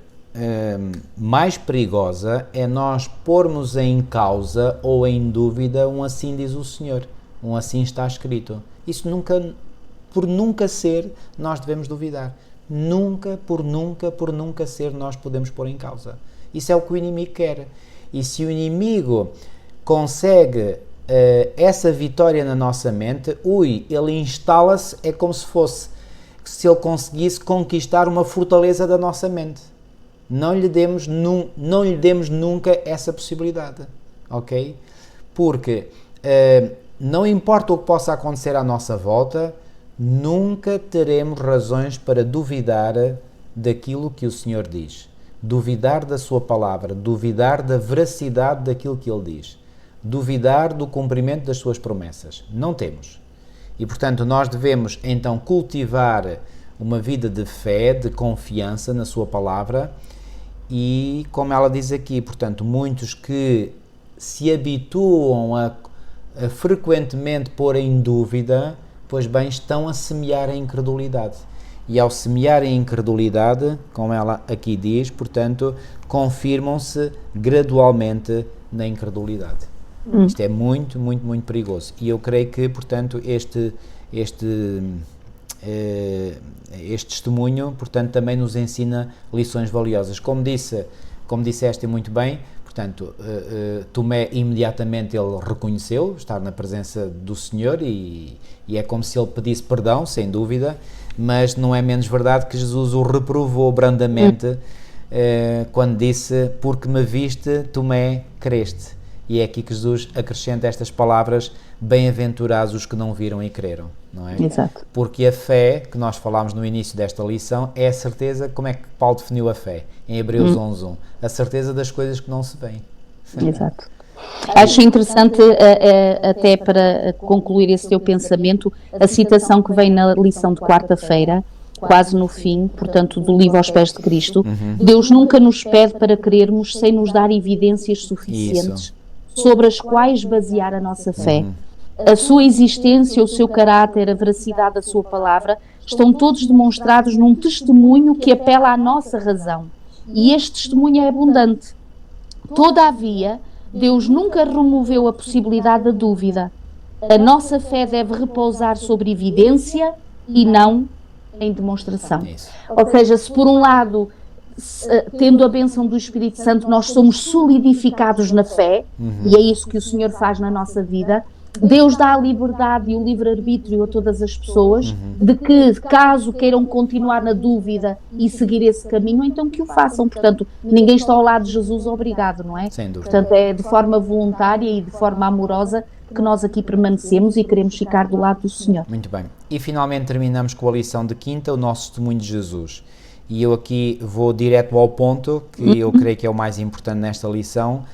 mais perigosa é nós pormos em causa ou em dúvida um assim diz o Senhor, um assim está escrito. Isso nunca, por nunca ser, nós devemos duvidar. Nunca, por nunca ser, nós podemos pôr em causa. Isso é o que o inimigo quer. E se o inimigo consegue essa vitória na nossa mente, ele instala-se, é como se fosse, se ele conseguisse conquistar uma fortaleza da nossa mente. Não lhe demos nunca essa possibilidade, ok? Porque não importa o que possa acontecer à nossa volta, nunca teremos razões para duvidar daquilo que o Senhor diz. Duvidar da sua palavra, duvidar da veracidade daquilo que Ele diz, duvidar do cumprimento das suas promessas. Não temos. E, portanto, nós devemos, então, cultivar uma vida de fé, de confiança na sua palavra e, como ela diz aqui, portanto, muitos que se habituam a frequentemente pôr em dúvida, pois bem, estão a semear a incredulidade. E ao semear a incredulidade, como ela aqui diz, portanto, confirmam-se gradualmente na incredulidade. Isto é muito, muito, muito perigoso. E eu creio que, portanto, este testemunho, portanto, também nos ensina lições valiosas. Como disseste muito bem, portanto, Tomé imediatamente ele reconheceu estar na presença do Senhor e é como se ele pedisse perdão, sem dúvida, mas não é menos verdade que Jesus o reprovou brandamente quando disse: porque me viste, Tomé, creste. E é aqui que Jesus acrescenta estas palavras: bem-aventurados os que não viram e creram, não é? Exato. Porque a fé, que nós falámos no início desta lição, é a certeza. Como é que Paulo definiu a fé? Em Hebreus 11:1, a certeza das coisas que não se veem. Exato. Acho interessante, até para concluir esse teu pensamento, a citação que vem na lição de quarta-feira, quase no fim, portanto, do livro Aos Pés de Cristo. Deus nunca nos pede para crermos sem nos dar evidências suficientes sobre as quais basear a nossa fé. A sua existência, o seu caráter, a veracidade da sua palavra estão todos demonstrados num testemunho que apela à nossa razão. E este testemunho é abundante. Todavia, Deus nunca removeu a possibilidade da dúvida. A nossa fé deve repousar sobre evidência e não em demonstração. Ou seja, se por um lado, tendo a bênção do Espírito Santo, nós somos solidificados na fé, e é isso que o Senhor faz na nossa vida, Deus dá a liberdade e o livre-arbítrio a todas as pessoas, de que, caso queiram continuar na dúvida e seguir esse caminho, então que o façam. Portanto, ninguém está ao lado de Jesus obrigado, não é? Sem dúvida. Portanto, é de forma voluntária e de forma amorosa que nós aqui permanecemos e queremos ficar do lado do Senhor. Muito bem. E finalmente terminamos com a lição de quinta, o nosso testemunho de Jesus. E eu aqui vou direto ao ponto, que eu creio que é o mais importante nesta lição,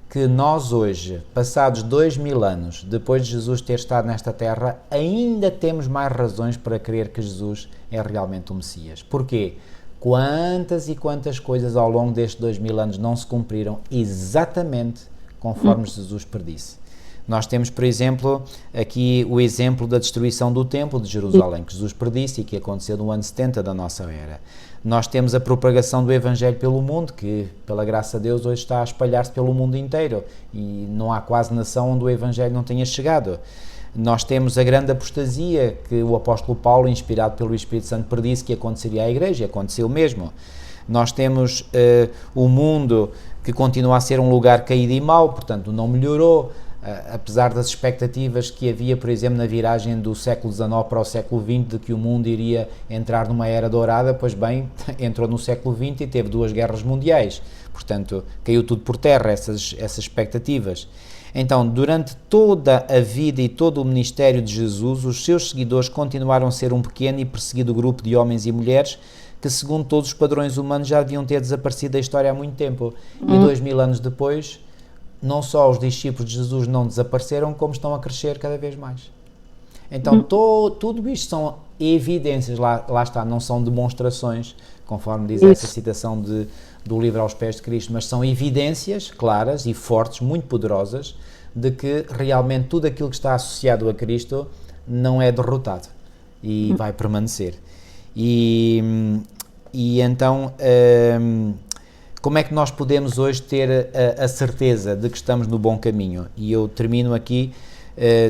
que nós hoje, passados 2000 anos, depois de Jesus ter estado nesta terra, ainda temos mais razões para crer que Jesus é realmente o Messias. Porquê? Quantas e quantas coisas ao longo destes 2000 anos não se cumpriram exatamente conforme Jesus predisse. Nós temos, por exemplo, aqui o exemplo da destruição do Templo de Jerusalém, que Jesus predisse e que aconteceu no ano 70 da nossa era. Nós temos a propagação do Evangelho pelo mundo, que, pela graça de Deus, hoje está a espalhar-se pelo mundo inteiro e não há quase nação onde o Evangelho não tenha chegado. Nós temos a grande apostasia que o apóstolo Paulo, inspirado pelo Espírito Santo, predisse que aconteceria à Igreja, e aconteceu mesmo. Nós temos o mundo que continua a ser um lugar caído e mau, portanto não melhorou, apesar das expectativas que havia, por exemplo, na viragem do século XIX para o século XX, de que o mundo iria entrar numa era dourada. Pois bem, entrou no século XX e teve 2 guerras mundiais, portanto caiu tudo por terra, essas expectativas. Então, durante toda a vida e todo o ministério de Jesus, os seus seguidores continuaram a ser um pequeno e perseguido grupo de homens e mulheres que, segundo todos os padrões humanos, já deviam ter desaparecido da história há muito tempo. E 2000 anos depois, não só os discípulos de Jesus não desapareceram, como estão a crescer cada vez mais. Então, tudo isto são evidências, lá está, não são demonstrações, conforme diz essa citação do livro Aos Pés de Cristo, mas são evidências claras e fortes, muito poderosas, de que realmente tudo aquilo que está associado a Cristo não é derrotado e vai permanecer. E então, como é que nós podemos hoje ter a certeza de que estamos no bom caminho? E eu termino aqui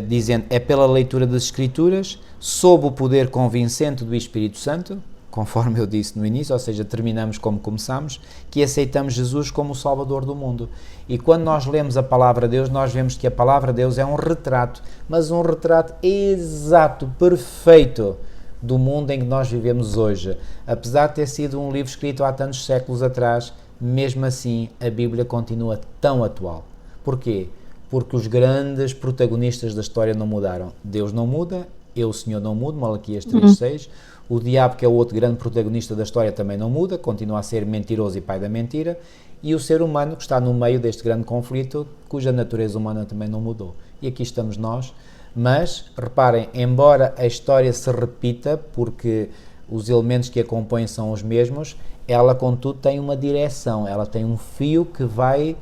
dizendo, é pela leitura das Escrituras, sob o poder convincente do Espírito Santo, conforme eu disse no início, ou seja, terminamos como começamos, que aceitamos Jesus como o Salvador do mundo. E quando nós lemos a Palavra de Deus, nós vemos que a Palavra de Deus é um retrato, mas um retrato exato, perfeito, do mundo em que nós vivemos hoje. Apesar de ter sido um livro escrito há tantos séculos atrás, mesmo assim a Bíblia continua tão atual. Porquê? Porque os grandes protagonistas da história não mudaram. Deus não muda, eu, o Senhor, não mudo, Malaquias 3:6. O diabo, que é o outro grande protagonista da história, também não muda, continua a ser mentiroso e pai da mentira. E o ser humano, que está no meio deste grande conflito, cuja natureza humana também não mudou. E aqui estamos nós. Mas, reparem, embora a história se repita, porque os elementos que a compõem são os mesmos, ela, contudo, tem uma direção, ela tem um fio que vai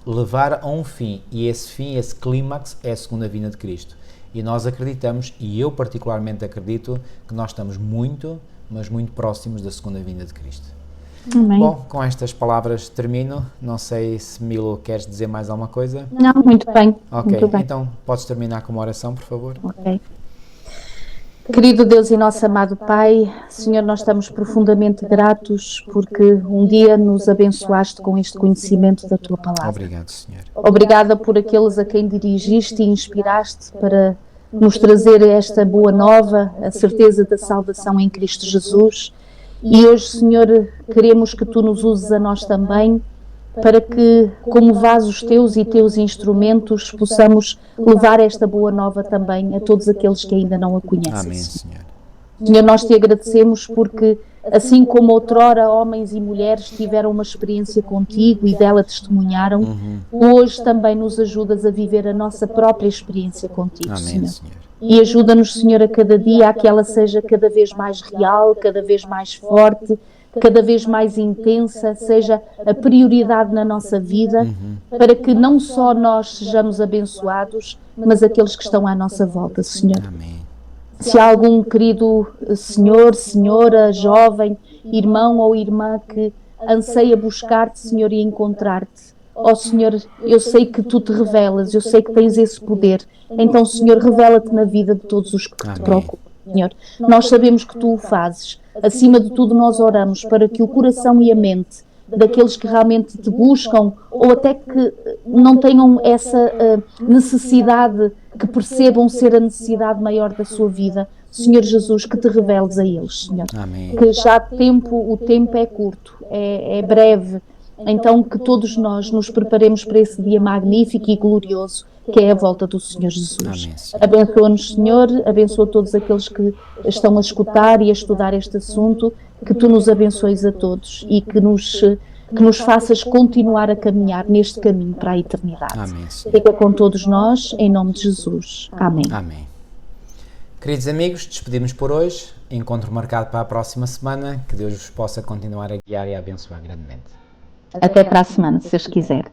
levar a um fim. E esse fim, esse clímax, é a segunda vinda de Cristo. E nós acreditamos, e eu particularmente acredito, que nós estamos muito, mas muito próximos da segunda vinda de Cristo. Amém. Bom, com estas palavras termino. Não sei se, Milo, queres dizer mais alguma coisa? Não, muito bem. Ok, Muito bem. então podes terminar com uma oração, por favor? Ok. Querido Deus e nosso amado Pai, Senhor, nós estamos profundamente gratos porque um dia nos abençoaste com este conhecimento da Tua Palavra. Obrigado, Senhor. Obrigada por aqueles a quem dirigiste e inspiraste para nos trazer esta boa nova, a certeza da salvação em Cristo Jesus. E hoje, Senhor, queremos que Tu nos uses a nós também, para que, como vasos Teus e Teus instrumentos, possamos levar esta boa nova também a todos aqueles que ainda não a conhecem. Amém, Senhor. Senhor, nós Te agradecemos porque, assim como outrora homens e mulheres tiveram uma experiência contigo e dela testemunharam, hoje também nos ajudas a viver a nossa própria experiência contigo, Amém, Senhor. Senhor. E ajuda-nos, Senhor, a cada dia a que ela seja cada vez mais real, cada vez mais forte, cada vez mais intensa, seja a prioridade na nossa vida, para que não só nós sejamos abençoados, mas aqueles que estão à nossa volta, Senhor. Amém. Se há algum querido senhor, senhora, jovem, irmão ou irmã que anseia buscar-te, Senhor, e encontrar-te, ó Senhor, eu sei que Tu te revelas, eu sei que tens esse poder, então, Senhor, revela-te na vida de todos os que te Amém. procuram, Senhor. Nós sabemos que Tu o fazes. Acima de tudo, nós oramos para que o coração e a mente daqueles que realmente Te buscam, ou até que não tenham essa necessidade, que percebam ser a necessidade maior da sua vida, Senhor Jesus, que Te reveles a eles, Senhor. Amém. Que já o tempo é curto, é breve, então que todos nós nos preparemos para esse dia magnífico e glorioso, que é a volta do Senhor Jesus. Amém, Senhor. Abençoa-nos, Senhor, abençoa todos aqueles que estão a escutar e a estudar este assunto, que Tu nos abençoes a todos e que nos faças continuar a caminhar neste caminho para a eternidade. Amém, Senhor. Fica com todos nós, em nome de Jesus. Amém. Amém. Queridos amigos, despedimos por hoje. Encontro marcado para a próxima semana. Que Deus vos possa continuar a guiar e a abençoar grandemente. Até para a semana, se Deus quiser.